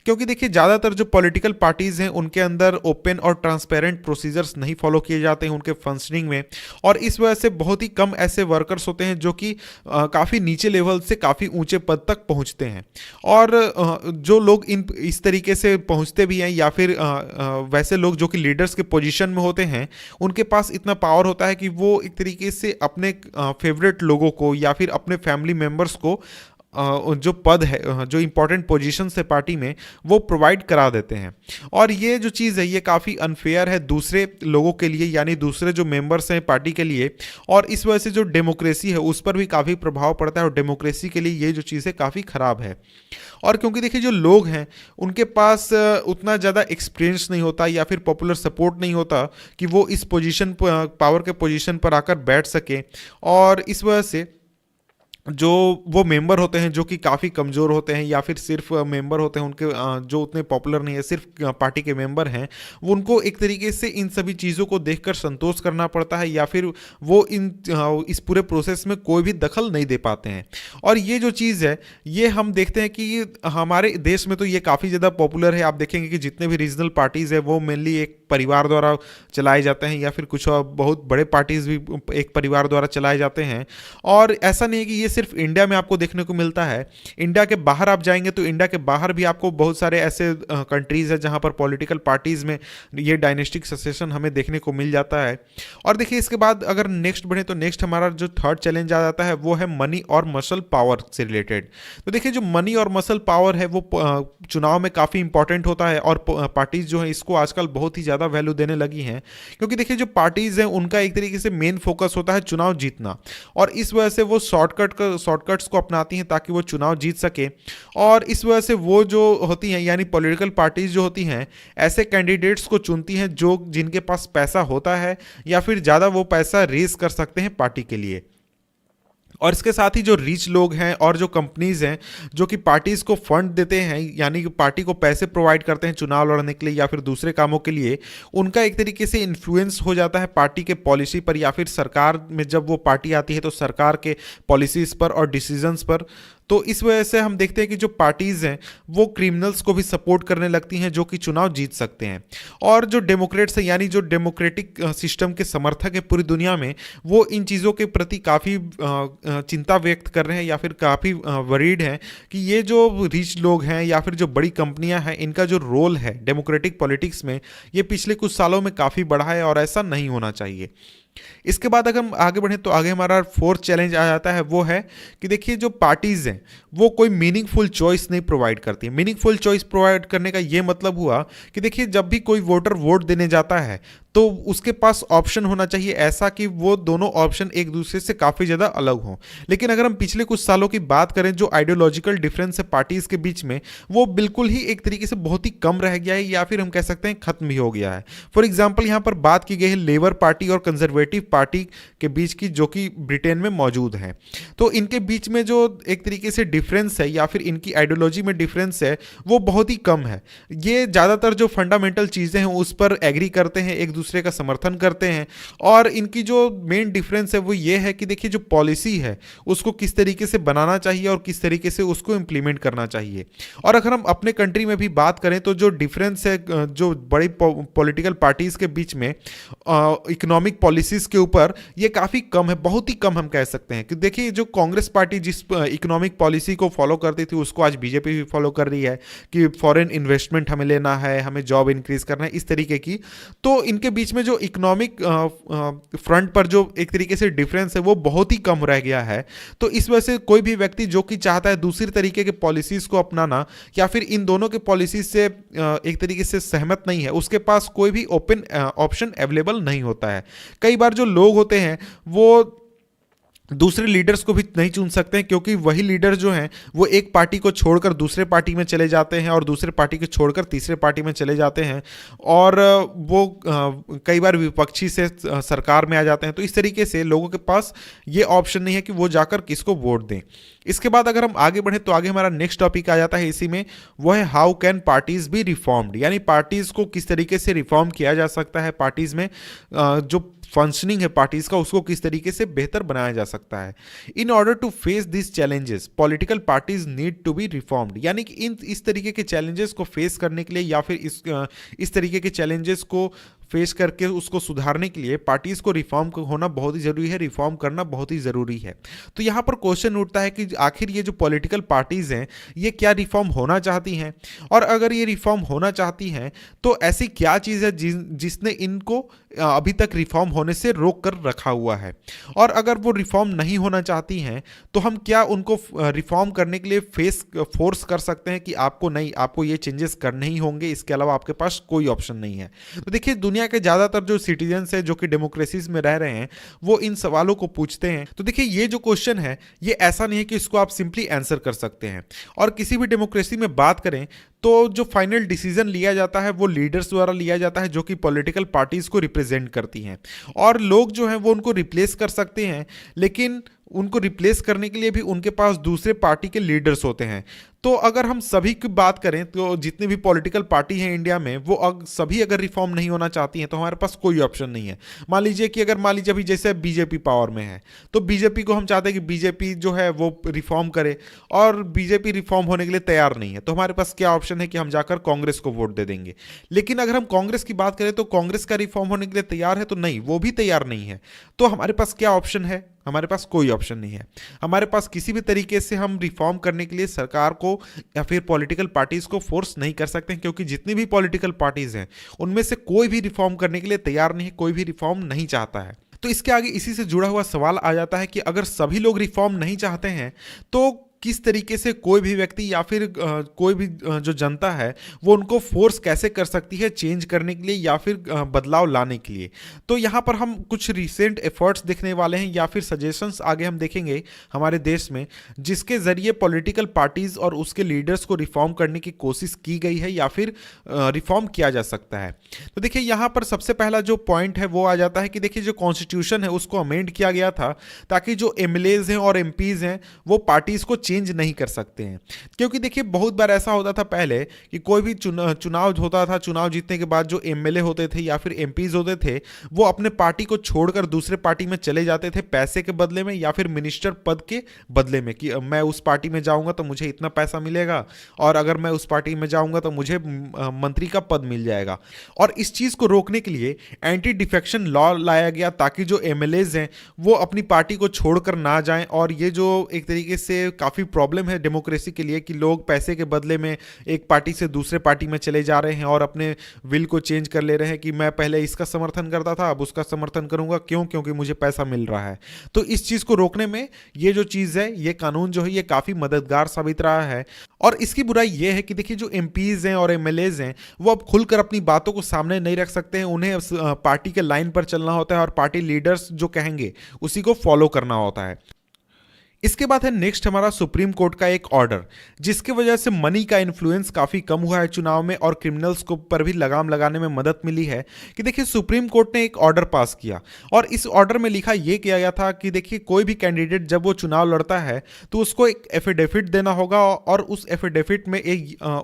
क्योंकि देखिए ज़्यादातर जो पॉलिटिकल पार्टीज़ हैं उनके अंदर ओपन और ट्रांसपेरेंट प्रोसीजर्स नहीं फॉलो किए जाते हैं उनके फंक्शनिंग में, और इस वजह से बहुत ही कम ऐसे वर्कर्स होते हैं जो कि काफ़ी नीचे लेवल से काफ़ी ऊंचे पद तक पहुंचते हैं। और जो लोग इस तरीके से पहुंचते भी हैं, या फिर वैसे लोग जो कि लीडर्स के पोजीशन में होते हैं, उनके पास इतना पावर होता है कि वो एक तरीके से अपने फेवरेट लोगों को या फिर अपने फैमिली मेम्बर्स को जो पद है, जो इंपॉर्टेंट पोजीशंस है पार्टी में, वो प्रोवाइड करा देते हैं। और ये जो चीज़ है ये काफ़ी अनफेयर है दूसरे लोगों के लिए, यानी दूसरे जो मेंबर्स हैं पार्टी के लिए, और इस वजह से जो डेमोक्रेसी है उस पर भी काफ़ी प्रभाव पड़ता है, और डेमोक्रेसी के लिए ये जो चीज़ है काफ़ी ख़राब है। और क्योंकि देखिए जो लोग हैं उनके पास उतना ज़्यादा एक्सपीरियंस नहीं होता या फिर पॉपुलर सपोर्ट नहीं होता कि वो इस पोजीशन पावर के पोजीशन पर आकर बैठ सके, और इस वजह से जो वो मेंबर होते हैं जो कि काफ़ी कमज़ोर होते हैं, या फिर सिर्फ मेंबर होते हैं उनके जो उतने पॉपुलर नहीं है, सिर्फ पार्टी के मेंबर हैं, वो उनको एक तरीके से इन सभी चीज़ों को देखकर संतोष करना पड़ता है, या फिर वो इस पूरे प्रोसेस में कोई भी दखल नहीं दे पाते हैं। और ये जो चीज़ है ये हम देखते हैं कि हमारे देश में तो ये काफ़ी ज़्यादा पॉपुलर है। आप देखेंगे कि जितने भी रीजनल पार्टीज़ है वो मेनली एक परिवार द्वारा चलाए जाते हैं, या फिर कुछ बहुत बड़े पार्टीज़ भी एक परिवार द्वारा चलाए जाते हैं। और ऐसा नहीं है कि ये सिर्फ इंडिया में आपको देखने को मिलता है, इंडिया के बाहर आप जाएंगे तो इंडिया के बाहर भी आपको बहुत सारे ऐसे कंट्रीज़ है जहां पर पॉलिटिकल पार्टीज़ में ये डायनेस्टिक सक्सेशन हमें देखने को मिल जाता है। और देखिए इसके बाद अगर नेक्स्ट बढ़े तो नेक्स्ट हमारा जो थर्ड चैलेंज आ जाता है वो है मनी और मसल पावर से रिलेटेड। तो देखिए जो मनी और मसल पावर है वो चुनाव में काफ़ी इंपॉर्टेंट होता है, और पार्टीज़ जो है इसको आजकल बहुत ही ज़्यादा वैल्यू देने लगी हैं, क्योंकि देखिए जो पार्टीज़ हैं उनका एक तरीके से मेन फोकस होता है चुनाव जीतना, और इस वजह से वो शॉर्टकट्स को अपनाती हैं ताकि वो चुनाव जीत सके। और इस वजह से वो जो होती हैं यानी पॉलिटिकल पार्टीज जो होती हैं ऐसे कैंडिडेट्स को चुनती हैं जो जिनके पास पैसा होता है, या फिर ज़्यादा वो पैसा रेज कर सकते हैं पार्टी के लिए। और इसके साथ ही जो रिच लोग हैं और जो कंपनीज हैं जो कि पार्टीज को फंड देते हैं, यानी कि पार्टी को पैसे प्रोवाइड करते हैं चुनाव लड़ने के लिए या फिर दूसरे कामों के लिए, उनका एक तरीके से इन्फ्लुएंस हो जाता है पार्टी के पॉलिसी पर, या फिर सरकार में जब वो पार्टी आती है तो सरकार के पॉलिसीज पर और डिसीजंस पर। तो इस वजह से हम देखते हैं कि जो पार्टीज हैं वो क्रिमिनल्स को भी सपोर्ट करने लगती हैं जो कि चुनाव जीत सकते हैं। और जो डेमोक्रेट्स हैं यानी जो डेमोक्रेटिक सिस्टम के समर्थक है पूरी दुनिया में, वो इन चीज़ों के प्रति काफ़ी चिंता व्यक्त कर रहे हैं या फिर काफ़ी वरीड हैं कि ये जो रिच लोग हैं या फिर जो बड़ी कंपनियां हैं, इनका जो रोल है डेमोक्रेटिक पॉलिटिक्स में ये पिछले कुछ सालों में काफ़ी बढ़ा है, और ऐसा नहीं होना चाहिए। इसके बाद अगर हम आगे बढ़ें तो आगे हमारा फोर्थ चैलेंज आ जाता है, वो है कि देखिए जो पार्टीज हैं वो कोई मीनिंगफुल चॉइस नहीं प्रोवाइड करती है। मीनिंगफुल चॉइस प्रोवाइड करने का ये मतलब हुआ कि देखिए जब भी कोई वोटर वोट देने जाता है तो उसके पास ऑप्शन होना चाहिए ऐसा कि वो दोनों ऑप्शन एक दूसरे से काफ़ी ज़्यादा अलग हों। लेकिन अगर हम पिछले कुछ सालों की बात करें, जो आइडियोलॉजिकल डिफरेंस है पार्टीज़ के बीच में वो बिल्कुल ही एक तरीके से बहुत ही कम रह गया है, या फिर हम कह सकते हैं खत्म ही हो गया है। फॉर एग्जाम्पल यहाँ पर बात की गई है लेबर पार्टी और कंजर्वेटिव पार्टी के बीच की, जो कि ब्रिटेन में मौजूद है। तो इनके बीच में जो एक तरीके से डिफरेंस है या फिर इनकी आइडियोलॉजी में डिफरेंस है वो बहुत ही कम है। ये ज़्यादातर जो फंडामेंटल चीज़ें हैं उस पर एग्री करते हैं, एक दूसरे का समर्थन करते हैं। और इनकी जो मेन डिफरेंस है वो ये है कि देखिए जो पॉलिसी है उसको किस तरीके से बनाना चाहिए और किस तरीके से उसको इम्प्लीमेंट करना चाहिए। और अगर हम अपने कंट्री में भी बात करें तो जो डिफरेंस है जो बड़ी पॉलिटिकल पार्टीज के बीच में इकोनॉमिक पॉलिसीज के ऊपर, ये काफ़ी कम है, बहुत ही कम हम कह सकते हैं। कि देखिए जो कांग्रेस पार्टी जिस इकोनॉमिक पॉलिसी को फॉलो करती थी उसको आज बीजेपी भी फॉलो कर रही है कि फॉरेन इन्वेस्टमेंट हमें लेना है, हमें जॉब इंक्रीज करना है, इस तरीके की। तो इनके बीच में जो इकोनॉमिक फ्रंट पर जो एक तरीके से डिफरेंस है वो बहुत ही कम रह गया है। तो इस वजह से कोई भी व्यक्ति जो कि चाहता है दूसरी तरीके के पॉलिसीज को अपनाना या फिर इन दोनों के पॉलिसीज से एक तरीके से सहमत नहीं है, उसके पास कोई भी ओपन ऑप्शन अवेलेबल नहीं होता है। कई बार जो लोग होते हैं वो दूसरे लीडर्स को भी नहीं चुन सकते हैं, क्योंकि वही लीडर जो हैं वो एक पार्टी को छोड़कर दूसरे पार्टी में चले जाते हैं और दूसरे पार्टी को छोड़कर तीसरे पार्टी में चले जाते हैं, और वो कई बार विपक्षी से सरकार में आ जाते हैं। तो इस तरीके से लोगों के पास ये ऑप्शन नहीं है कि वो जाकर किसको वोट दें। इसके बाद अगर हम आगे बढ़ें तो आगे हमारा नेक्स्ट टॉपिक आ जाता है इसी में, वो है how can parties B reformed, यानी पार्टीज को किस तरीके से रिफॉर्म किया जा सकता है, पार्टीज में जो फंक्शनिंग है पार्टीज का उसको किस तरीके से बेहतर बनाया जा सकता है। In order to face this challenges political parties need to be reformed, यानी कि इस तरीके के चैलेंजेस को फेस करने के लिए या फिर इस तरीके के चैलेंजेस को फेस करके उसको सुधारने के लिए पार्टीज को रिफॉर्म होना बहुत ही जरूरी है, रिफॉर्म करना बहुत ही जरूरी है। तो यहाँ पर क्वेश्चन उठता है कि आखिर ये जो पॉलिटिकल पार्टीज हैं ये क्या रिफॉर्म होना चाहती हैं, और अगर ये रिफॉर्म होना चाहती हैं तो ऐसी क्या चीज़ है जिसने इनको अभी तक रिफॉर्म होने से रोक कर रखा हुआ है, और अगर वो रिफॉर्म नहीं होना चाहती हैं तो हम क्या उनको रिफॉर्म करने के लिए फोर्स कर सकते हैं कि आपको ये चेंजेस करने ही होंगे, इसके अलावा आपके पास कोई ऑप्शन नहीं है। तो देखिए दुनिया के ज़्यादातर जो सिटीजन्स हैं जो कि डेमोक्रेसीज में रह रहे हैं वो इन सवालों को पूछते हैं। तो देखिए ये जो क्वेश्चन है ये ऐसा नहीं है कि इसको आप सिंपली आंसर कर सकते हैं, और किसी भी डेमोक्रेसी में बात करें तो जो फाइनल डिसीजन लिया जाता है वो लीडर्स द्वारा लिया जाता है जो कि पॉलिटिकल पार्टीज को रिप्रेजेंट करती हैं, और लोग जो हैं वो उनको रिप्लेस कर सकते हैं, लेकिन उनको रिप्लेस करने के लिए भी उनके पास दूसरे पार्टी के लीडर्स होते हैं। तो अगर हम सभी की बात करें तो जितनी भी पॉलिटिकल पार्टी हैं इंडिया में वो सभी अगर रिफॉर्म नहीं होना चाहती हैं तो हमारे पास कोई ऑप्शन नहीं है। मान लीजिए अभी जैसे बीजेपी पावर में है तो बीजेपी को हम चाहते हैं कि बीजेपी जो है वो रिफॉर्म करे, और बीजेपी रिफॉर्म होने के लिए तैयार नहीं है, तो हमारे पास क्या ऑप्शन है कि हम जाकर कांग्रेस को वोट दे देंगे। लेकिन अगर हम कांग्रेस की बात करें तो कांग्रेस का रिफॉर्म होने के लिए तैयार है तो नहीं, वो भी तैयार नहीं है। तो हमारे पास क्या ऑप्शन है? हमारे पास कोई ऑप्शन नहीं है। हमारे पास किसी भी तरीके से हम रिफॉर्म करने के लिए सरकार को या फिर पॉलिटिकल पार्टीज को फोर्स नहीं कर सकते हैं, क्योंकि जितनी भी पॉलिटिकल पार्टीज हैं उनमें से कोई भी रिफॉर्म करने के लिए तैयार नहीं है, कोई भी रिफॉर्म नहीं चाहता है। तो इसके आगे इसी से जुड़ा हुआ सवाल आ जाता है कि अगर सभी लोग रिफॉर्म नहीं चाहते हैं तो किस तरीके से कोई भी व्यक्ति या फिर कोई भी जो जनता है वो उनको फोर्स कैसे कर सकती है चेंज करने के लिए या फिर बदलाव लाने के लिए। तो यहाँ पर हम कुछ रिसेंट एफर्ट्स देखने वाले हैं या फिर सजेशंस आगे हम देखेंगे हमारे देश में, जिसके ज़रिए पॉलिटिकल पार्टीज़ और उसके लीडर्स को रिफॉर्म करने की कोशिश की गई है या फिर रिफॉर्म किया जा सकता है। तो देखिए यहाँ पर सबसे पहला जो पॉइंट है वो आ जाता है कि देखिए जो कॉन्स्टिट्यूशन है उसको अमेंड किया गया था ताकि जो एमएलएज हैं और एमपीज हैं वो पार्टीज़ को चेंज नहीं कर सकते हैं। क्योंकि देखिए बहुत बार ऐसा होता था पहले कि कोई भी चुनाव होता था, चुनाव जीतने के बाद जो एमएलए होते थे या फिर एमपीज होते थे वो अपने पार्टी को छोड़कर दूसरे पार्टी में चले जाते थे पैसे के बदले में या फिर मिनिस्टर पद के बदले में, कि मैं उस पार्टी में जाऊंगा तो मुझे इतना पैसा मिलेगा, और अगर मैं उस पार्टी में जाऊंगा तो मुझे मंत्री का पद मिल जाएगा। और इस चीज को रोकने के लिए एंटी डिफेक्शन लॉ लाया गया ताकि जो एमएलएज हैं वो अपनी पार्टी को छोड़कर ना जाएं, और ये जो एक तरीके से काफी प्रॉब्लम है डेमोक्रेसी के लिए कि लोग पैसे के बदले में एक पार्टी से दूसरे पार्टी में चले जा रहे हैं और अपने विल को चेंज कर ले रहे हैं कि मैं पहले इसका समर्थन करता था अब उसका समर्थन करूंगा, क्योंकि मुझे पैसा मिल रहा है। तो इस चीज को रोकने में ये जो चीज है ये कानून जो है ये काफी मददगार साबित रहा है। और इसकी बुराई ये है कि देखिए जो एमपीज हैं और एमएलएज हैं वो अब खुलकर अपनी बातों को सामने नहीं रख सकते हैं, उन्हें पार्टी के लाइन पर चलना होता है और पार्टी लीडर्स जो कहेंगे उसी को फॉलो करना होता है। इसके बाद है नेक्स्ट हमारा सुप्रीम कोर्ट का एक ऑर्डर, जिसकी वजह से मनी का इन्फ्लुएंस काफ़ी कम हुआ है चुनाव में और क्रिमिनल्स को पर भी लगाम लगाने में मदद मिली है। कि देखिए सुप्रीम कोर्ट ने एक ऑर्डर पास किया और इस ऑर्डर में लिखा यह किया गया था कि देखिए कोई भी कैंडिडेट जब वो चुनाव लड़ता है तो उसको एक एफिडेविट देना होगा और उस एफिडेविट में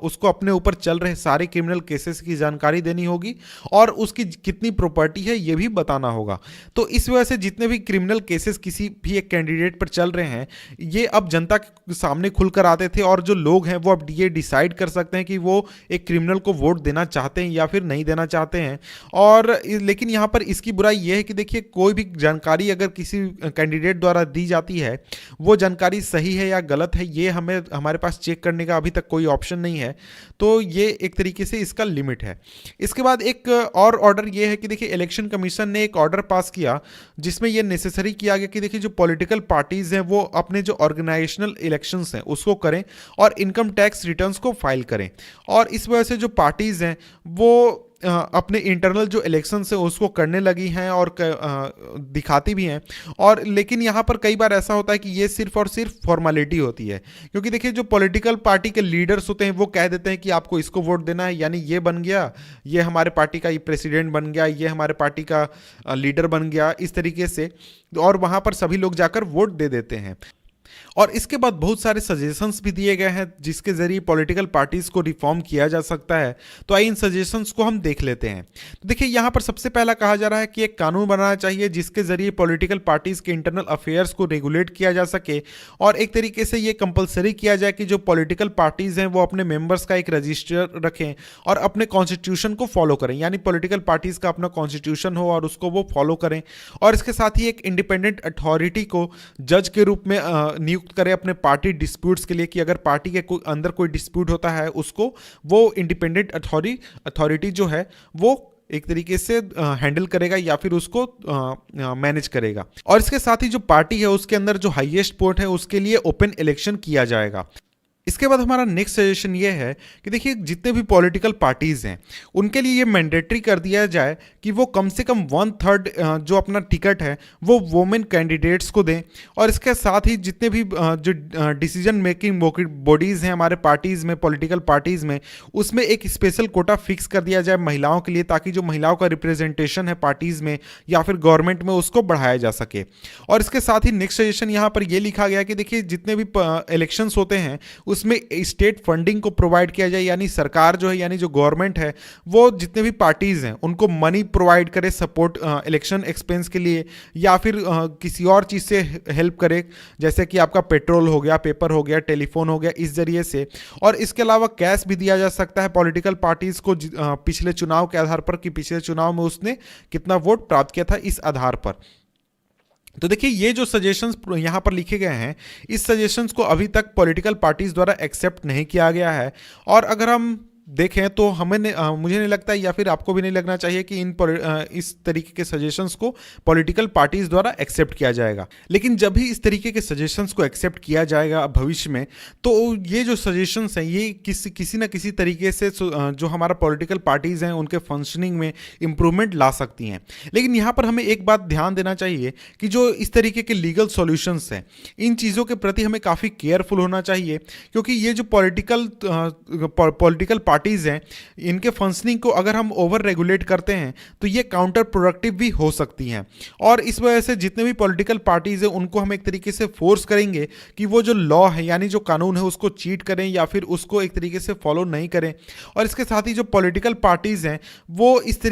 उसको अपने ऊपर चल रहे सारे क्रिमिनल केसेस की जानकारी देनी होगी और उसकी कितनी प्रॉपर्टी है ये भी बताना होगा। तो इस वजह से जितने भी क्रिमिनल केसेस किसी भी एक कैंडिडेट पर चल रहे हैं ये अब जनता के सामने खुलकर आते थे और जो लोग हैं वो अब ये डिसाइड कर सकते हैं कि वो एक क्रिमिनल को वोट देना चाहते हैं या फिर नहीं देना चाहते हैं। और लेकिन यहाँ पर इसकी बुराई ये है कि देखिए कोई भी जानकारी अगर किसी कैंडिडेट द्वारा दी जाती है वो जानकारी सही है या गलत है ये हमारे पास चेक करने का अभी तक कोई ऑप्शन नहीं है। तो ये एक तरीके से इसका लिमिट है। इसके बाद एक और ऑर्डर ये है कि देखिए इलेक्शन कमीशन ने एक ऑर्डर पास किया जिसमें ये नेसेसरी किया गया कि देखिए जो पॉलिटिकल पार्टीज हैं वो अपने जो ऑर्गेनाइजेशनल इलेक्शंस हैं उसको करें और इनकम टैक्स रिटर्न्स को फाइल करें। और इस वजह से जो पार्टीज हैं वो अपने इंटरनल जो इलेक्शंस है उसको करने लगी हैं और दिखाती भी हैं। और लेकिन यहाँ पर कई बार ऐसा होता है कि ये सिर्फ और सिर्फ फॉर्मेलिटी होती है, क्योंकि देखिए जो पॉलिटिकल पार्टी के लीडर्स होते हैं वो कह देते हैं कि आपको इसको वोट देना है, यानी ये बन गया, ये हमारे पार्टी का ये प्रेसिडेंट बन गया, ये हमारे पार्टी का लीडर बन गया, इस तरीके से, और वहाँ पर सभी लोग जाकर वोट दे देते हैं। और इसके बाद बहुत सारे सजेशंस भी दिए गए हैं जिसके जरिए पॉलिटिकल पार्टीज को रिफॉर्म किया जा सकता है। तो आइए इन सजेशंस को हम देख लेते हैं। तो देखिए यहाँ पर सबसे पहला कहा जा रहा है कि एक कानून बनाना चाहिए जिसके जरिए पॉलिटिकल पार्टीज के इंटरनल अफेयर्स को रेगुलेट किया जा सके, और एक तरीके से ये कंपलसरी किया जाए कि जो पॉलिटिकल पार्टीज हैं वो अपने मेंबर्स का एक रजिस्टर रखें और अपने कॉन्स्टिट्यूशन को फॉलो करें, यानी पॉलिटिकल पार्टीज का अपना कॉन्स्टिट्यूशन हो और उसको वो फॉलो करें। और इसके साथ ही एक इंडिपेंडेंट अथॉरिटी को जज के रूप में नियुक्त करें अपने पार्टी डिस्प्यूट्स के लिए, कि अगर पार्टी के अंदर कोई डिस्प्यूट होता है उसको वो इंडिपेंडेंट अथॉरिटी जो है वो एक तरीके से हैंडल करेगा या फिर उसको मैनेज करेगा। और इसके साथ ही जो पार्टी है उसके अंदर जो हाईएस्ट पोस्ट है उसके लिए ओपन इलेक्शन किया जाएगा। इसके बाद हमारा नेक्स्ट सजेशन ये है कि देखिए जितने भी पॉलिटिकल पार्टीज़ हैं उनके लिए ये मैंडेटरी कर दिया जाए कि वो कम से कम 1/3 जो अपना टिकट है वो वोमेन कैंडिडेट्स को दें। और इसके साथ ही जितने भी जो डिसीजन मेकिंग बॉडीज़ हैं हमारे पार्टीज़ में, पॉलिटिकल पार्टीज़ में, उसमें एक स्पेशल कोटा फिक्स कर दिया जाए महिलाओं के लिए, ताकि जो महिलाओं का रिप्रेजेंटेशन है पार्टीज़ में या फिर गवर्नमेंट में उसको बढ़ाया जा सके। और इसके साथ ही नेक्स्ट सजेशन यहाँ पर ये लिखा गया कि देखिए जितने भी इलेक्शंस होते हैं उसमें स्टेट फंडिंग को प्रोवाइड किया जाए, यानी सरकार जो है यानी जो गवर्नमेंट है वो जितने भी पार्टीज हैं उनको मनी प्रोवाइड करे सपोर्ट इलेक्शन एक्सपेंस के लिए, या फिर किसी और चीज़ से हेल्प करे, जैसे कि आपका पेट्रोल हो गया, पेपर हो गया, टेलीफोन हो गया, इस जरिए से। और इसके अलावा कैश भी दिया जा सकता है पॉलिटिकल पार्टीज को पिछले चुनाव के आधार पर, कि पिछले चुनाव में उसने कितना वोट प्राप्त किया था, इस आधार पर। तो देखिए ये जो सजेशंस यहाँ पर लिखे गए हैं इस सजेशंस को अभी तक पॉलिटिकल पार्टीज द्वारा एक्सेप्ट नहीं किया गया है। और अगर हम देखें तो मुझे नहीं लगता या फिर आपको भी नहीं लगना चाहिए कि इस तरीके के सजेशंस को पॉलिटिकल पार्टीज द्वारा एक्सेप्ट किया जाएगा। लेकिन जब भी इस तरीके के सजेशंस को एक्सेप्ट किया जाएगा भविष्य में, तो ये जो सजेशंस हैं ये किसी ना किसी तरीके से जो हमारा पॉलिटिकल पार्टीज हैं उनके फंक्शनिंग में इम्प्रूवमेंट ला सकती हैं। लेकिन यहाँ पर हमें एक बात ध्यान देना चाहिए कि जो इस तरीके के लीगल सॉल्यूशंस हैं इन चीज़ों के प्रति हमें काफ़ी केयरफुल होना चाहिए, क्योंकि ये जो पॉलिटिकल पार्टीज हैं इनके फंक्शनिंग को अगर हम ओवर रेगुलेट करते हैं तो ये काउंटर प्रोडक्टिव भी हो सकती हैं। और इस वजह से जितने भी पॉलिटिकल पार्टीज हैं उनको हम एक तरीके से फोर्स करेंगे कि वो जो लॉ है यानी जो कानून है उसको चीट करें या फिर उसको एक तरीके से फॉलो नहीं करें। और इसके साथ ही जो पॉलिटिकल पार्टीज हैं वो इस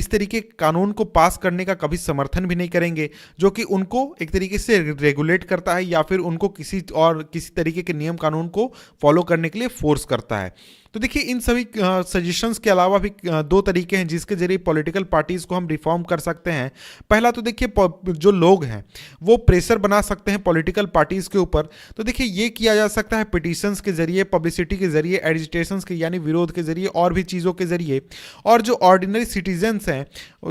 तरीके कानून को पास करने का कभी समर्थन भी नहीं करेंगे जो कि उनको एक तरीके से रेगुलेट करता है या फिर उनको किसी तरीके के नियम कानून को फॉलो करने के लिए फोर्स करता है। तो देखिए इन सभी सजेशंस के अलावा भी दो तरीके हैं जिसके जरिए पॉलिटिकल पार्टीज को हम रिफॉर्म कर सकते हैं। पहला तो देखिए जो लोग हैं वो प्रेशर बना सकते हैं पॉलिटिकल पार्टीज के ऊपर। तो देखिए ये किया जा सकता है पिटीशंस के जरिए, पब्लिसिटी के जरिए, एजिटेशंस के यानी विरोध के जरिए और भी चीज़ों के जरिए। और जो ऑर्डिनरी सिटीजन्स हैं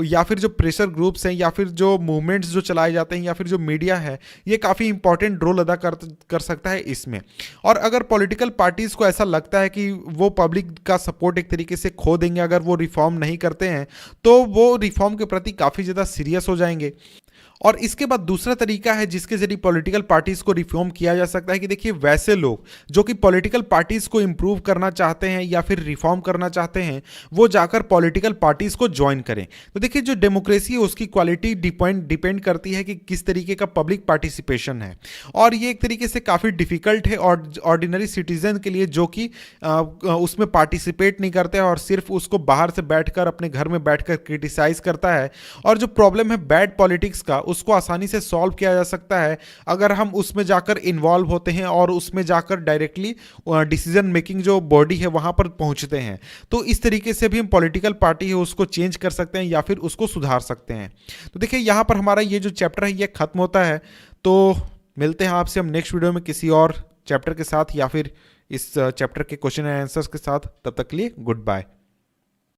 या फिर जो प्रेशर ग्रुप्स हैं या फिर जो मूवमेंट्स जो चलाए जाते हैं या फिर जो मीडिया है ये काफ़ी इंपॉर्टेंट रोल अदा कर सकता है इसमें। और अगर पॉलिटिकल पार्टीज को ऐसा लगता है कि वो पब्लिक का सपोर्ट एक तरीके से खो देंगे अगर वो रिफॉर्म नहीं करते हैं, तो वो रिफॉर्म के प्रति काफ़ी ज़्यादा सीरियस हो जाएंगे। और इसके बाद दूसरा तरीका है जिसके जरिए पॉलिटिकल पार्टीज को रिफॉर्म किया जा सकता है कि देखिए वैसे लोग जो कि पॉलिटिकल पार्टीज को इंप्रूव करना चाहते हैं या फिर रिफॉर्म करना चाहते हैं वो जाकर पॉलिटिकल पार्टीज को ज्वाइन करें। तो देखिए जो डेमोक्रेसी है उसकी क्वालिटी डिपेंड करती है कि किस तरीके का पब्लिक पार्टिसिपेशन है। और ये एक तरीके से काफ़ी डिफिकल्ट है और ऑर्डिनरी सिटीजन के लिए जो कि उसमें पार्टिसिपेट नहीं करते हैं और सिर्फ उसको बाहर से बैठकर अपने घर में बैठकर क्रिटिसाइज करता है। और जो प्रॉब्लम है बैड पॉलिटिक्स का उसको आसानी से सॉल्व किया जा सकता है अगर हम उसमें जाकर इन्वॉल्व होते हैं और उसमें जाकर डायरेक्टली डिसीजन मेकिंग जो बॉडी है वहां पर पहुंचते हैं। तो इस तरीके से भी हम पॉलिटिकल पार्टी है उसको चेंज कर सकते हैं या फिर उसको सुधार सकते हैं। तो देखिए यहाँ पर हमारा ये जो चैप्टर है ये खत्म होता है। तो मिलते हैं आपसे हम नेक्स्ट वीडियो में किसी और चैप्टर के साथ या फिर इस चैप्टर के क्वेश्चन एंड आंसर्स के साथ। तब तक के लिए गुड बाय।